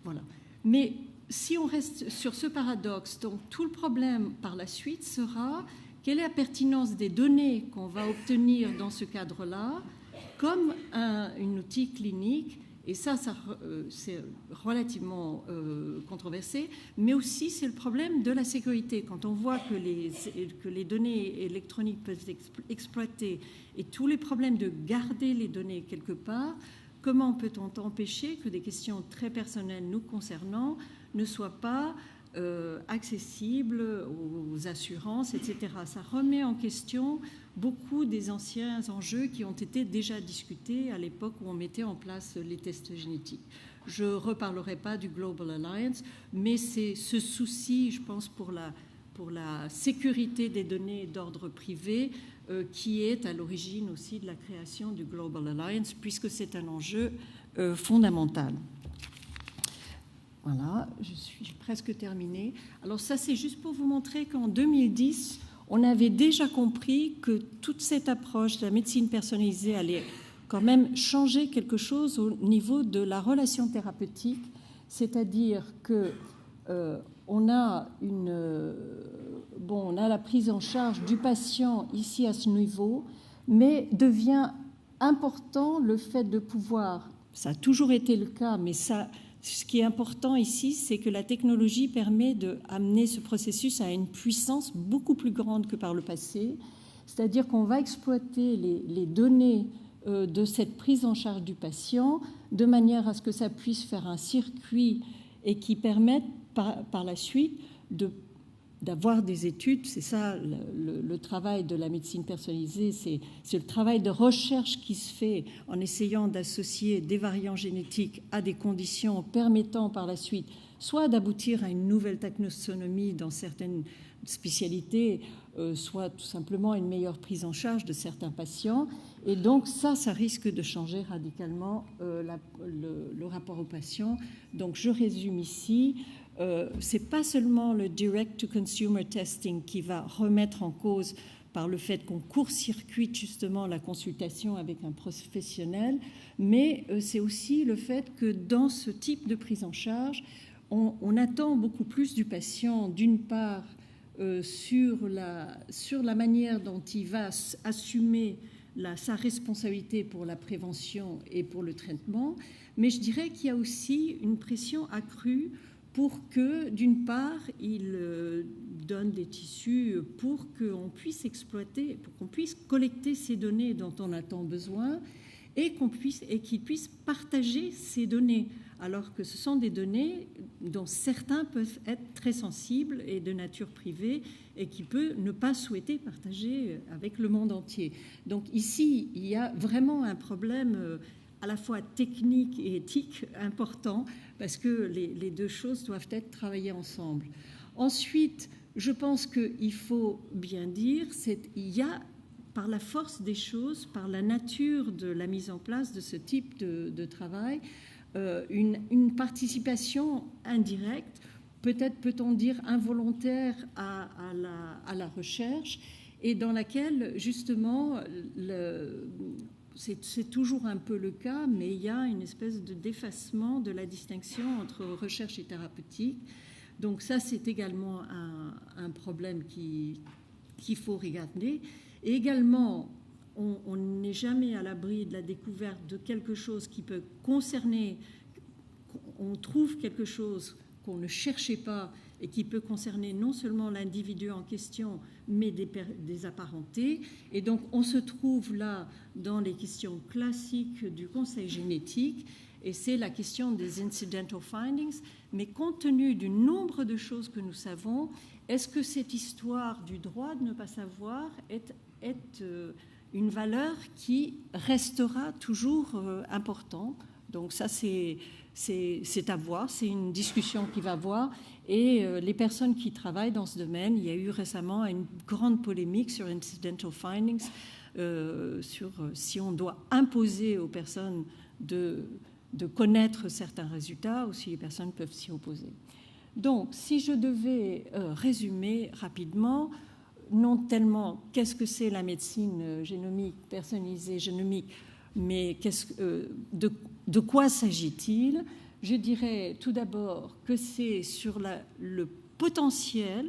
Voilà. Mais si on reste sur ce paradoxe, donc tout le problème par la suite sera quelle est la pertinence des données qu'on va obtenir dans ce cadre-là comme un outil clinique. Et ça c'est relativement controversé, mais aussi c'est le problème de la sécurité. Quand on voit que les données électroniques peuvent être exploitées et tous les problèmes de garder les données quelque part, comment peut-on empêcher que des questions très personnelles nous concernant ne soient pas accessibles aux assurances, etc. Ça remet en question beaucoup des anciens enjeux qui ont été déjà discutés à l'époque où on mettait en place les tests génétiques. Je ne reparlerai pas du Global Alliance, mais c'est ce souci, je pense, pour la sécurité des données d'ordre privé qui est à l'origine aussi de la création du Global Alliance, puisque c'est un enjeu fondamental. Voilà, je suis presque terminée. Alors ça, c'est juste pour vous montrer qu'en 2010, on avait déjà compris que toute cette approche de la médecine personnalisée allait quand même changer quelque chose au niveau de la relation thérapeutique, c'est-à-dire que on a la prise en charge du patient ici à ce niveau, mais devient important le fait de pouvoir, ça a toujours été le cas, mais ce qui est important ici, c'est que la technologie permet d'amener ce processus à une puissance beaucoup plus grande que par le passé. C'est-à-dire qu'on va exploiter les données de cette prise en charge du patient de manière à ce que ça puisse faire un circuit et qui permette par la suite d'avoir des études. C'est ça le travail de la médecine personnalisée, c'est le travail de recherche qui se fait en essayant d'associer des variants génétiques à des conditions permettant par la suite soit d'aboutir à une nouvelle taxonomie dans certaines spécialités, soit tout simplement une meilleure prise en charge de certains patients. Et donc ça risque de changer radicalement le rapport aux patients. Donc je résume ici. C'est pas seulement le direct-to-consumer testing qui va remettre en cause par le fait qu'on court-circuite justement la consultation avec un professionnel, mais c'est aussi le fait que dans ce type de prise en charge, on attend beaucoup plus du patient, d'une part sur la manière dont il va assumer sa responsabilité pour la prévention et pour le traitement, mais je dirais qu'il y a aussi une pression accrue pour que, d'une part, il donne des tissus pour qu'on puisse exploiter, pour qu'on puisse collecter ces données dont on a tant besoin et qu'il puisse partager ces données, alors que ce sont des données dont certains peuvent être très sensibles et de nature privée et qui peut ne pas souhaiter partager avec le monde entier. Donc ici, il y a vraiment un problème à la fois technique et éthique important, parce que les deux choses doivent être travaillées ensemble. Ensuite, je pense qu'il faut bien dire, il y a, par la force des choses, par la nature de la mise en place de ce type de travail, une participation indirecte, peut-être peut-on dire involontaire à la recherche, et dans laquelle, justement, c'est toujours un peu le cas, mais il y a une espèce de défacement de la distinction entre recherche et thérapeutique. Donc ça, c'est également un problème qu'il faut regarder. Et également, on n'est jamais à l'abri de la découverte de quelque chose qui peut concerner, on trouve quelque chose qu'on ne cherchait pas et qui peut concerner non seulement l'individu en question, mais des apparentés. Et donc, on se trouve là dans les questions classiques du conseil génétique, et c'est la question des incidental findings. Mais compte tenu du nombre de choses que nous savons, est-ce que cette histoire du droit de ne pas savoir est une valeur qui restera toujours importante? Donc ça, c'est à voir, c'est une discussion qui va voir. Et les personnes qui travaillent dans ce domaine, il y a eu récemment une grande polémique sur incidental findings, sur si on doit imposer aux personnes de connaître certains résultats ou si les personnes peuvent s'y opposer. Donc, si je devais résumer rapidement, non tellement qu'est-ce que c'est la médecine génomique, personnalisée génomique, mais de quoi s'agit-il? Je dirais tout d'abord que c'est sur le potentiel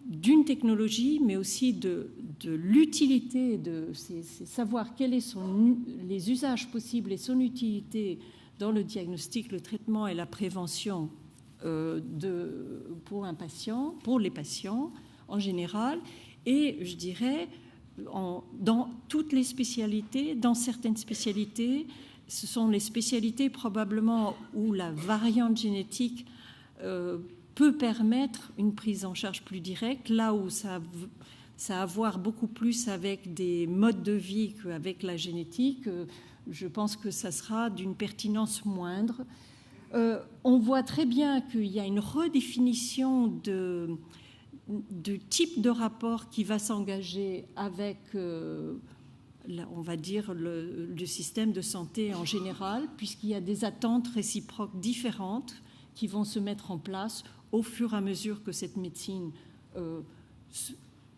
d'une technologie, mais aussi de l'utilité, c'est savoir quels sont les usages possibles et son utilité dans le diagnostic, le traitement et la prévention pour les patients en général. Et je dirais, dans toutes les spécialités, dans certaines spécialités, ce sont les spécialités probablement où la variante génétique peut permettre une prise en charge plus directe, là où ça a à voir beaucoup plus avec des modes de vie qu'avec la génétique. Je pense que ça sera d'une pertinence moindre. On voit très bien qu'il y a une redéfinition du type de rapport qui va s'engager avec, on va dire, le système de santé en général, puisqu'il y a des attentes réciproques différentes qui vont se mettre en place au fur et à mesure que cette médecine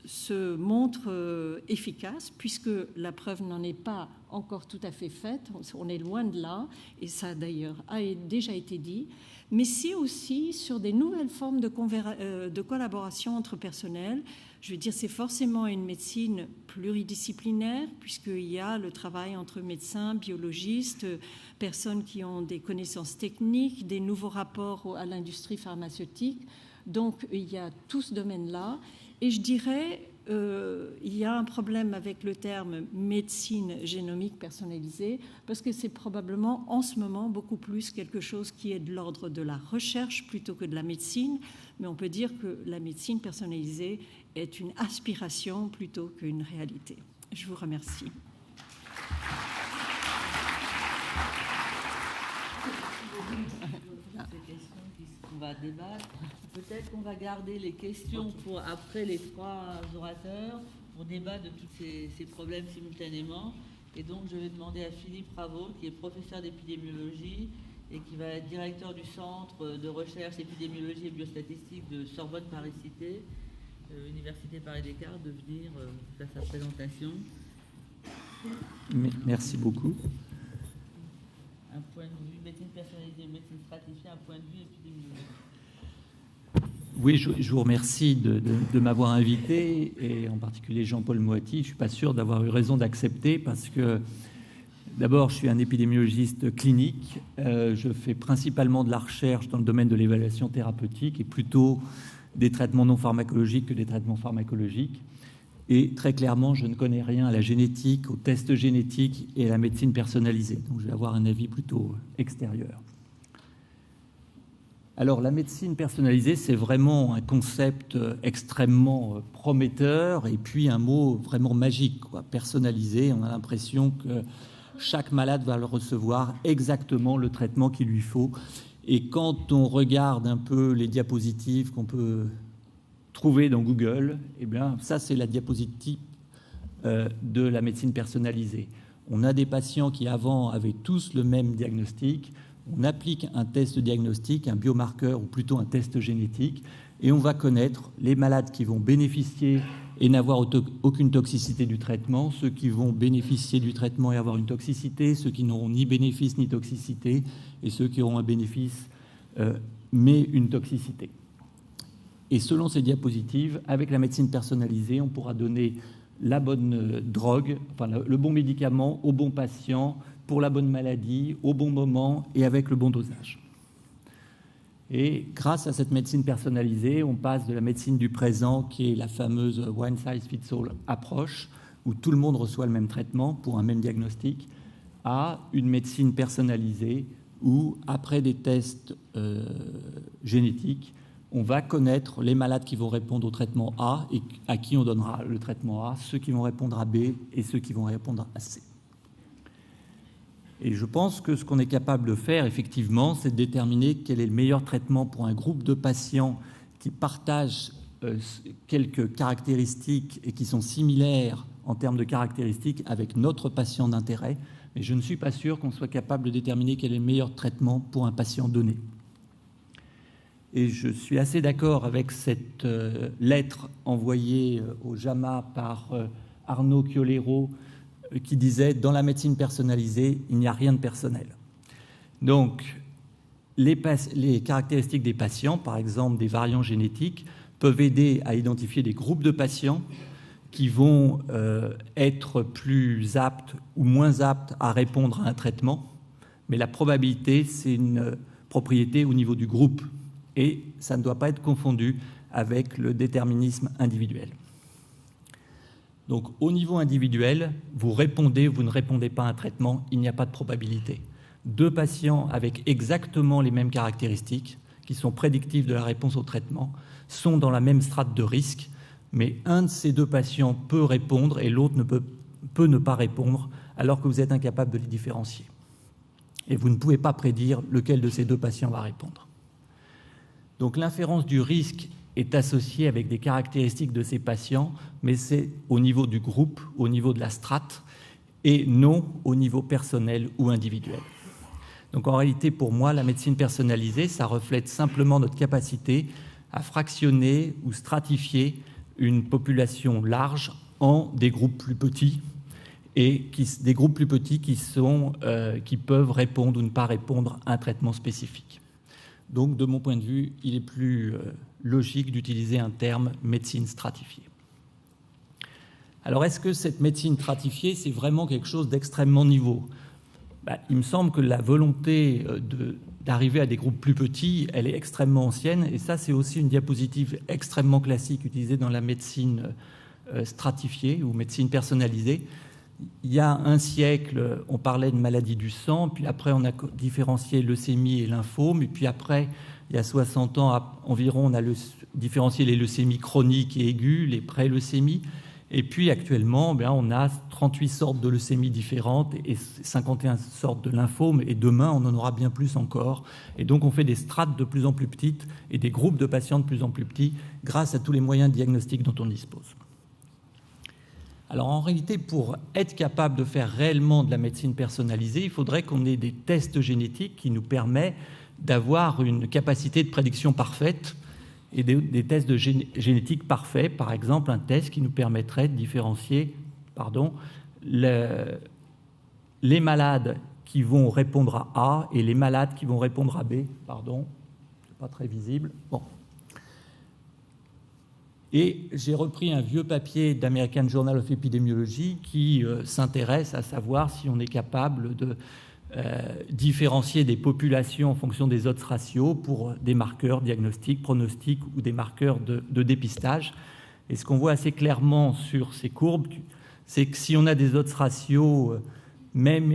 se montre efficace, puisque la preuve n'en est pas encore tout à fait faite, on est loin de là, et ça d'ailleurs a déjà été dit, mais c'est aussi sur des nouvelles formes de collaboration entre personnels. Je veux dire, c'est forcément une médecine pluridisciplinaire, puisqu'il y a le travail entre médecins, biologistes, personnes qui ont des connaissances techniques, des nouveaux rapports à l'industrie pharmaceutique. Donc, il y a tout ce domaine-là. Et je dirais, il y a un problème avec le terme médecine génomique personnalisée, parce que c'est probablement en ce moment beaucoup plus quelque chose qui est de l'ordre de la recherche plutôt que de la médecine. Mais on peut dire que la médecine personnalisée est une aspiration plutôt qu'une réalité. Je vous remercie. On va débattre. Peut-être qu'on va garder les questions pour après les trois orateurs pour débattre de tous ces problèmes simultanément. Et donc, je vais demander à Philippe Raveau, qui est professeur d'épidémiologie et qui va être directeur du Centre de recherche épidémiologie et biostatistique de Sorbonne Paris-Cité, Université Paris-Descartes, de venir faire sa présentation. Merci beaucoup. Un point de vue médecine personnalisée, médecine stratifiée, un point de vue épidémiologique. Oui, je vous remercie de m'avoir invité, et en particulier Jean-Paul Moati. Je ne suis pas sûr d'avoir eu raison d'accepter parce que, d'abord, je suis un épidémiologiste clinique. Je fais principalement de la recherche dans le domaine de l'évaluation thérapeutique et plutôt des traitements non pharmacologiques que des traitements pharmacologiques. Et très clairement, je ne connais rien à la génétique, aux tests génétiques et à la médecine personnalisée. Donc, je vais avoir un avis plutôt extérieur. Alors, la médecine personnalisée, c'est vraiment un concept extrêmement prometteur et puis un mot vraiment magique, quoi. Personnalisé, on a l'impression que chaque malade va le recevoir exactement le traitement qu'il lui faut. Et quand on regarde un peu les diapositives qu'on peut trouver dans Google, eh bien, ça, c'est la diapositive de la médecine personnalisée. On a des patients qui, avant, avaient tous le même diagnostic. On applique un test diagnostique, un biomarqueur ou plutôt un test génétique, et on va connaître les malades qui vont bénéficier et n'avoir aucune toxicité du traitement, ceux qui vont bénéficier du traitement et avoir une toxicité, ceux qui n'auront ni bénéfice ni toxicité, et ceux qui auront un bénéfice mais une toxicité. Et selon ces diapositives, avec la médecine personnalisée, on pourra donner la bonne drogue, enfin le bon médicament au bon patient, pour la bonne maladie, au bon moment et avec le bon dosage. Et grâce à cette médecine personnalisée, on passe de la médecine du présent, qui est la fameuse one size fits all approche, où tout le monde reçoit le même traitement pour un même diagnostic, à une médecine personnalisée où, après des tests génétiques, on va connaître les malades qui vont répondre au traitement A et à qui on donnera le traitement A, ceux qui vont répondre à B et ceux qui vont répondre à C. Et je pense que ce qu'on est capable de faire, effectivement, c'est de déterminer quel est le meilleur traitement pour un groupe de patients qui partagent quelques caractéristiques et qui sont similaires en termes de caractéristiques avec notre patient d'intérêt. Mais je ne suis pas sûr qu'on soit capable de déterminer quel est le meilleur traitement pour un patient donné. Et je suis assez d'accord avec cette lettre envoyée au JAMA par Arnaud Chiolero, qui disait « Dans la médecine personnalisée, il n'y a rien de personnel ». Donc, les caractéristiques des patients, par exemple des variants génétiques, peuvent aider à identifier des groupes de patients qui vont être plus aptes ou moins aptes à répondre à un traitement. Mais la probabilité, c'est une propriété au niveau du groupe. Et ça ne doit pas être confondu avec le déterminisme individuel. Donc, au niveau individuel, vous répondez ou vous ne répondez pas à un traitement, il n'y a pas de probabilité. Deux patients avec exactement les mêmes caractéristiques, qui sont prédictives de la réponse au traitement, sont dans la même strate de risque, mais un de ces deux patients peut répondre et l'autre peut ne pas répondre, alors que vous êtes incapable de les différencier. Et vous ne pouvez pas prédire lequel de ces deux patients va répondre. Donc, l'inférence du risque est associé avec des caractéristiques de ces patients, mais c'est au niveau du groupe, au niveau de la strate, et non au niveau personnel ou individuel. Donc en réalité, pour moi, la médecine personnalisée, ça reflète simplement notre capacité à fractionner ou stratifier une population large en des groupes plus petits, et des groupes plus petits qui peuvent répondre ou ne pas répondre à un traitement spécifique. Donc, de mon point de vue, il est plus logique d'utiliser un terme médecine stratifiée. Alors, est-ce que cette médecine stratifiée, c'est vraiment quelque chose d'extrêmement nouveau ? Il me semble que la volonté d'arriver à des groupes plus petits, elle est extrêmement ancienne, et ça, c'est aussi une diapositive extrêmement classique utilisée dans la médecine stratifiée ou médecine personnalisée. Il y a un siècle, on parlait de maladies du sang, puis après on a différencié leucémie et lymphome, et puis après, il y a 60 ans environ, on a différencié les leucémies chroniques et aiguës, les pré-leucémies, et puis actuellement, on a 38 sortes de leucémies différentes et 51 sortes de lymphomes, et demain, on en aura bien plus encore. Et donc, on fait des strates de plus en plus petites et des groupes de patients de plus en plus petits grâce à tous les moyens diagnostiques dont on dispose. Alors en réalité, pour être capable de faire réellement de la médecine personnalisée, il faudrait qu'on ait des tests génétiques qui nous permettent d'avoir une capacité de prédiction parfaite et des tests de génétique parfaits. Par exemple, un test qui nous permettrait de différencier les malades qui vont répondre à A et les malades qui vont répondre à B. C'est pas très visible. Bon. Et j'ai repris un vieux papier d'American Journal of Epidemiology qui s'intéresse à savoir si on est capable de différencier des populations en fonction des odds ratios pour des marqueurs diagnostiques, pronostiques ou des marqueurs de dépistage. Et ce qu'on voit assez clairement sur ces courbes, c'est que si on a des odds ratios même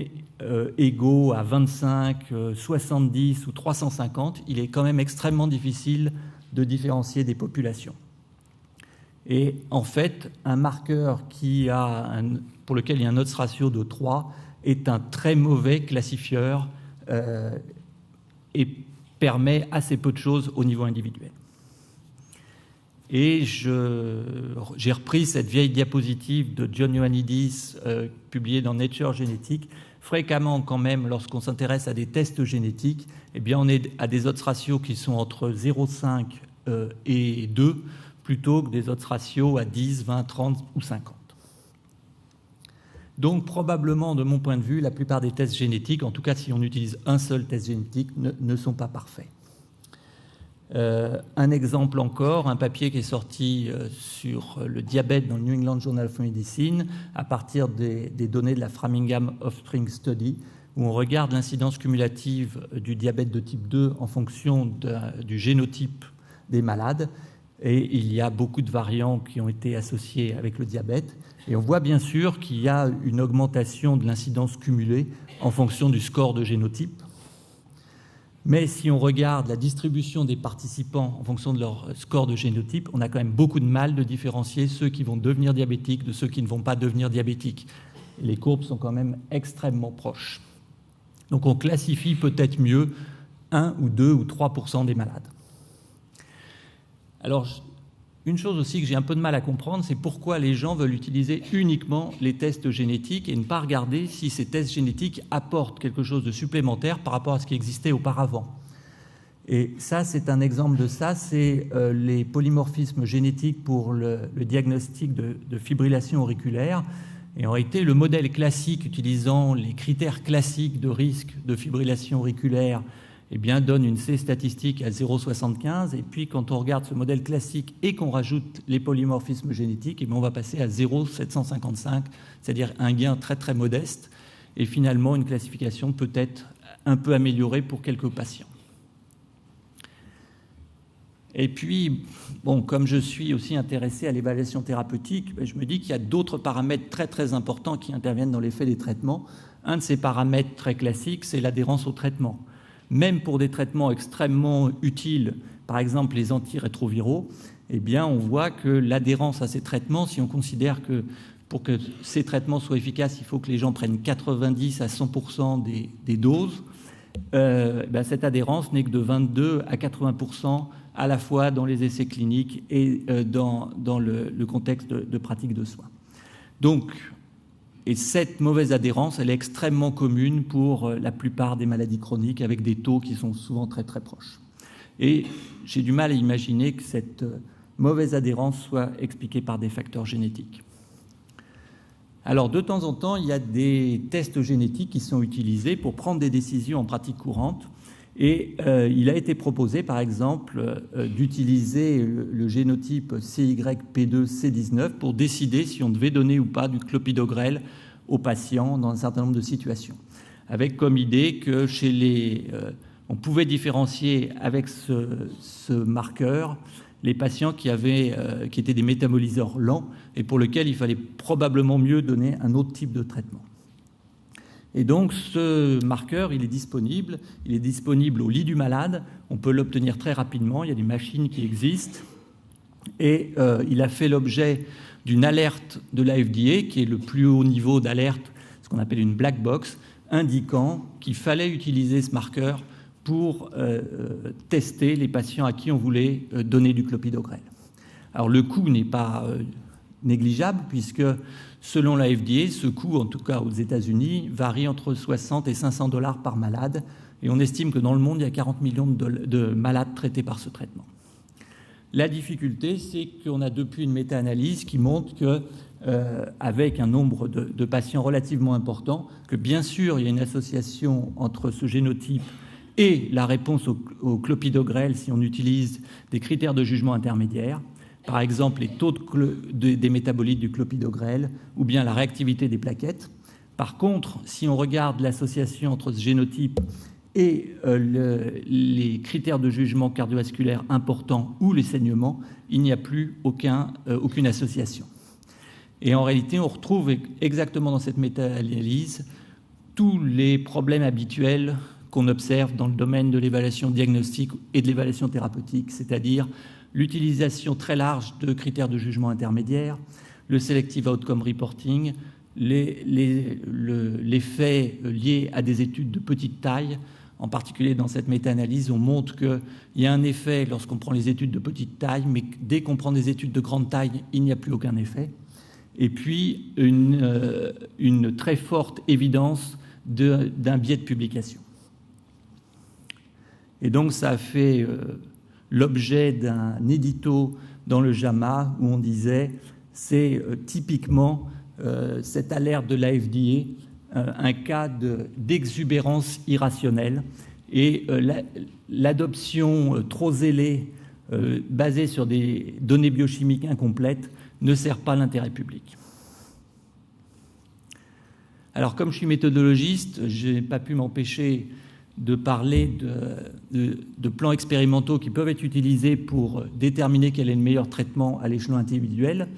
égaux à 25, 70 ou 350, il est quand même extrêmement difficile de différencier des populations. Et en fait, un marqueur pour lequel il y a un odds ratio de 3 est un très mauvais classifieur et permet assez peu de choses au niveau individuel. Et j'ai repris cette vieille diapositive de John Ioannidis publiée dans Nature Genetics. Fréquemment, quand même, lorsqu'on s'intéresse à des tests génétiques, eh bien, on est à des odds ratios qui sont entre 0,5 et 2, plutôt que des odds ratios à 10, 20, 30 ou 50. Donc, probablement, de mon point de vue, la plupart des tests génétiques, en tout cas si on utilise un seul test génétique, ne sont pas parfaits. Un exemple encore, un papier qui est sorti sur le diabète dans le New England Journal of Medicine à partir des données de la Framingham Offspring Study, où on regarde l'incidence cumulative du diabète de type 2 en fonction du génotype des malades. Et il y a beaucoup de variants qui ont été associés avec le diabète. Et on voit bien sûr qu'il y a une augmentation de l'incidence cumulée en fonction du score de génotype. Mais si on regarde la distribution des participants en fonction de leur score de génotype, on a quand même beaucoup de mal de différencier ceux qui vont devenir diabétiques de ceux qui ne vont pas devenir diabétiques. Les courbes sont quand même extrêmement proches. Donc on classifie peut-être mieux 1 ou 2 ou 3% des malades. Alors, une chose aussi que j'ai un peu de mal à comprendre, c'est pourquoi les gens veulent utiliser uniquement les tests génétiques et ne pas regarder si ces tests génétiques apportent quelque chose de supplémentaire par rapport à ce qui existait auparavant. Et ça, c'est un exemple de ça, c'est les polymorphismes génétiques pour le diagnostic de fibrillation auriculaire. Et en réalité, le modèle classique utilisant les critères classiques de risque de fibrillation auriculaire eh bien, donne une C statistique à 0,75. Et puis, quand on regarde ce modèle classique et qu'on rajoute les polymorphismes génétiques, eh bien, on va passer à 0,755, c'est-à-dire un gain très, très modeste. Et finalement, une classification peut-être un peu améliorée pour quelques patients. Et puis, bon, comme je suis aussi intéressé à l'évaluation thérapeutique, je me dis qu'il y a d'autres paramètres très, très importants qui interviennent dans l'effet des traitements. Un de ces paramètres très classiques, c'est l'adhérence au traitement. Même pour des traitements extrêmement utiles, par exemple les antirétroviraux, eh bien, on voit que l'adhérence à ces traitements, si on considère que pour que ces traitements soient efficaces, il faut que les gens prennent 90 à 100% des doses, cette adhérence n'est que de 22 à 80% à la fois dans les essais cliniques et dans le contexte de pratique de soins. Donc, et cette mauvaise adhérence, elle est extrêmement commune pour la plupart des maladies chroniques, avec des taux qui sont souvent très très proches. Et j'ai du mal à imaginer que cette mauvaise adhérence soit expliquée par des facteurs génétiques. Alors, de temps en temps, il y a des tests génétiques qui sont utilisés pour prendre des décisions en pratique courante. Et il a été proposé, par exemple, d'utiliser le génotype CYP2C19 pour décider si on devait donner ou pas du clopidogrel aux patients dans un certain nombre de situations. Avec comme idée que on pouvait différencier avec ce marqueur les patients qui étaient des métaboliseurs lents et pour lesquels il fallait probablement mieux donner un autre type de traitement. Et donc, ce marqueur, il est disponible au lit du malade. On peut l'obtenir très rapidement. Il y a des machines qui existent. Et il a fait l'objet d'une alerte de la FDA, qui est le plus haut niveau d'alerte, ce qu'on appelle une black box, indiquant qu'il fallait utiliser ce marqueur pour tester les patients à qui on voulait donner du clopidogrel. Alors, le coût n'est pas négligeable, puisque selon la FDA, ce coût, en tout cas aux États-Unis, varie entre 60 et 500 $ par malade. Et on estime que dans le monde, il y a 40 millions de malades traités par ce traitement. La difficulté, c'est qu'on a depuis une méta-analyse qui montre qu'avec un nombre de patients relativement important, que bien sûr, il y a une association entre ce génotype et la réponse au clopidogrel si on utilise des critères de jugement intermédiaires, par exemple les taux des métabolites du clopidogrel ou bien la réactivité des plaquettes. Par contre, si on regarde l'association entre ce génotype et les critères de jugement cardiovasculaire importants ou les saignements, il n'y a plus aucune association. Et en réalité, on retrouve exactement dans cette méta-analyse tous les problèmes habituels qu'on observe dans le domaine de l'évaluation diagnostique et de l'évaluation thérapeutique, c'est-à-dire l'utilisation très large de critères de jugement intermédiaires, le selective outcome reporting, les faits liés à des études de petite taille. En particulier dans cette méta-analyse, on montre qu'il y a un effet lorsqu'on prend les études de petite taille, mais dès qu'on prend des études de grande taille, il n'y a plus aucun effet. Et puis une très forte évidence d'un biais de publication. Et donc ça a fait l'objet d'un édito dans le JAMA où on disait c'est typiquement cette alerte de la FDA, un cas d'exubérance irrationnelle et l'adoption trop zélée basée sur des données biochimiques incomplètes ne sert pas l'intérêt public. Alors, comme je suis méthodologiste, je n'ai pas pu m'empêcher de parler de plans expérimentaux qui peuvent être utilisés pour déterminer quel est le meilleur traitement à l'échelon individuel,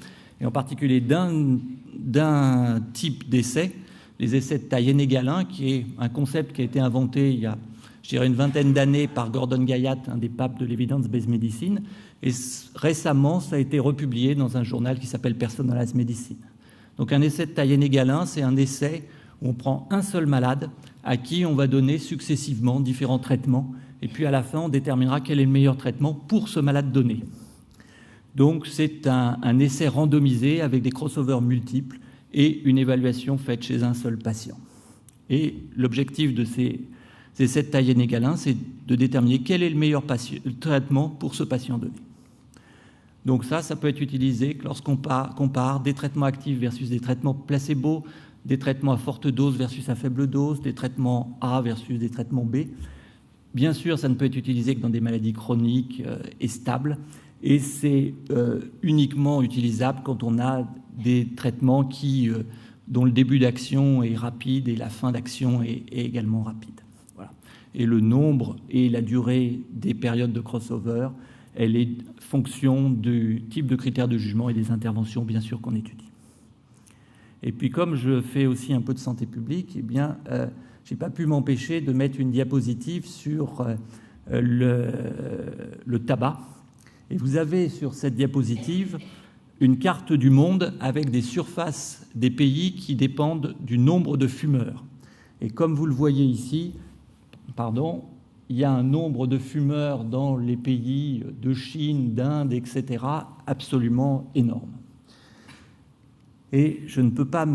et en particulier d'un type d'essai, les essais de taille n égale 1, qui est un concept qui a été inventé il y a, je dirais, une vingtaine d'années par Gordon Guyat, un des papes de l'evidence-based medicine, et récemment, ça a été republié dans un journal qui s'appelle Personalized Medicine. Donc un essai de taille n égale 1, c'est un essai où on prend un seul malade à qui on va donner successivement différents traitements, et puis à la fin, on déterminera quel est le meilleur traitement pour ce malade donné. Donc c'est un essai randomisé avec des crossovers multiples et une évaluation faite chez un seul patient. Et l'objectif de ces essais de taille n égale 1, c'est de déterminer quel est le meilleur traitement pour ce patient donné. Donc ça peut être utilisé lorsqu'on compare des traitements actifs versus des traitements placebo, des traitements à forte dose versus à faible dose, des traitements A versus des traitements B. Bien sûr, ça ne peut être utilisé que dans des maladies chroniques et stables, et c'est uniquement utilisable quand on a des traitements dont le début d'action est rapide et la fin d'action est également rapide. Voilà. Et le nombre et la durée des périodes de crossover, elle est fonction du type de critères de jugement et des interventions, bien sûr, qu'on étudie. Et puis, comme je fais aussi un peu de santé publique, eh bien, je n'ai pas pu m'empêcher de mettre une diapositive sur le tabac. Et vous avez sur cette diapositive une carte du monde avec des surfaces des pays qui dépendent du nombre de fumeurs. Et comme vous le voyez ici, il y a un nombre de fumeurs dans les pays de Chine, d'Inde, etc., absolument énorme. Et je ne peux pas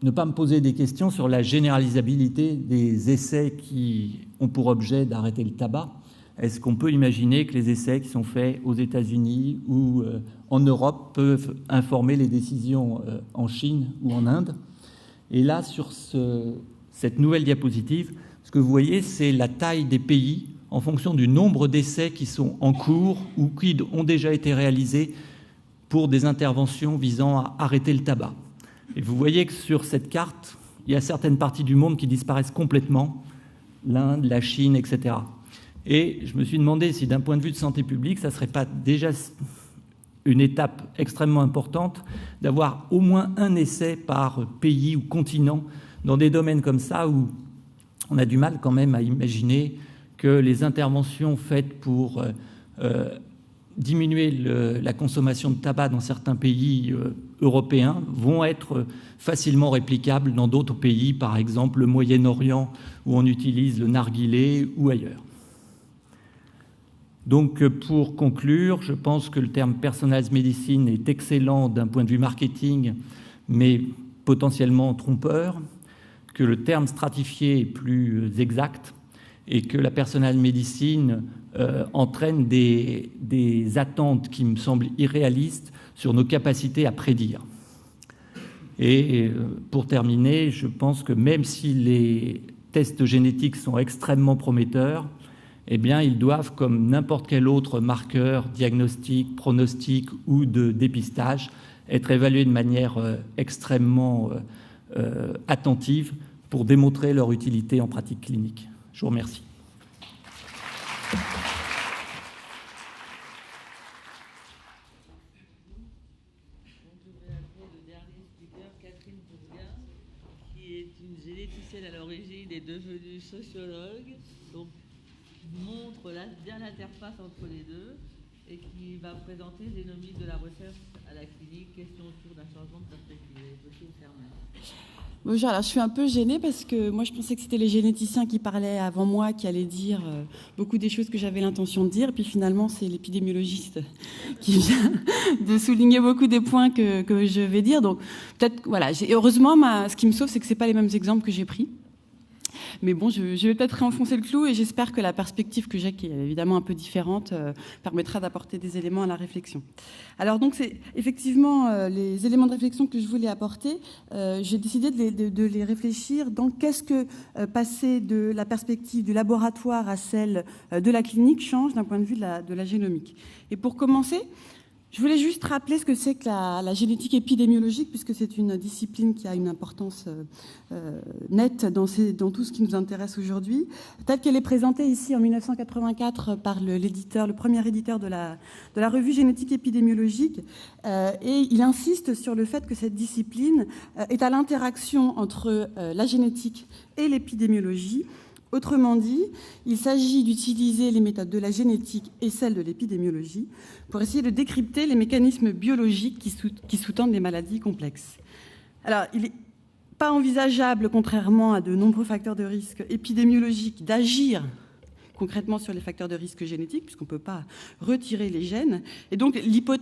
ne pas me poser des questions sur la généralisabilité des essais qui ont pour objet d'arrêter le tabac. Est-ce qu'on peut imaginer que les essais qui sont faits aux États-Unis ou en Europe peuvent informer les décisions en Chine ou en Inde? Et là, sur cette nouvelle diapositive, ce que vous voyez, c'est la taille des pays en fonction du nombre d'essais qui sont en cours ou qui ont déjà été réalisés pour des interventions visant à arrêter le tabac. Et vous voyez que sur cette carte, il y a certaines parties du monde qui disparaissent complètement, l'Inde, la Chine, etc. Et je me suis demandé si, d'un point de vue de santé publique, ça ne serait pas déjà une étape extrêmement importante d'avoir au moins un essai par pays ou continent dans des domaines comme ça où on a du mal quand même à imaginer que les interventions faites pour diminuer la consommation de tabac dans certains pays européens vont être facilement réplicables dans d'autres pays, par exemple le Moyen-Orient où on utilise le narguilé ou ailleurs. Donc, pour conclure, je pense que le terme « personalized medicine » est excellent d'un point de vue marketing, mais potentiellement trompeur, que le terme « stratifié » est plus exact et que la personalized medicine entraîne des attentes qui me semblent irréalistes sur nos capacités à prédire. Et pour terminer, je pense que même si les tests génétiques sont extrêmement prometteurs, eh bien, ils doivent, comme n'importe quel autre marqueur diagnostic, pronostic ou de dépistage, être évalués de manière extrêmement attentive pour démontrer leur utilité en pratique clinique. Je vous remercie. Généticienne à l'origine est devenue sociologue, donc qui montre bien l'interface entre les deux et qui va présenter l'économie de la recherche à la clinique, question autour d'un changement de perspective. Monsieur Fermin. Bonjour, alors je suis un peu gênée parce que moi je pensais que c'était les généticiens qui parlaient avant moi, qui allaient dire beaucoup des choses que j'avais l'intention de dire, et puis finalement c'est l'épidémiologiste qui vient de souligner beaucoup des points que je vais dire. Donc peut-être, voilà, heureusement, ce qui me sauve, c'est que ce n'est pas les mêmes exemples que j'ai pris. Mais bon, je vais peut-être réenfoncer le clou et j'espère que la perspective que j'ai, qui est évidemment un peu différente, permettra d'apporter des éléments à la réflexion. Alors donc, c'est effectivement les éléments de réflexion que je voulais apporter. J'ai décidé de les réfléchir dans qu'est-ce que passer de la perspective du laboratoire à celle de la clinique change d'un point de vue de la génomique. Et pour commencer, je voulais juste rappeler ce que c'est que la génétique épidémiologique, puisque c'est une discipline qui a une importance nette dans tout ce qui nous intéresse aujourd'hui, telle qu'elle est présentée ici en 1984 par le premier éditeur de la revue Génétique épidémiologique. Et il insiste sur le fait que cette discipline est à l'interaction entre la génétique et l'épidémiologie. Autrement dit, il s'agit d'utiliser les méthodes de la génétique et celles de l'épidémiologie pour essayer de décrypter les mécanismes biologiques qui sous-tendent les maladies complexes. Alors, il n'est pas envisageable, contrairement à de nombreux facteurs de risque épidémiologiques, d'agir concrètement sur les facteurs de risque génétiques, puisqu'on ne peut pas retirer les gènes. Et donc, l'hypothèse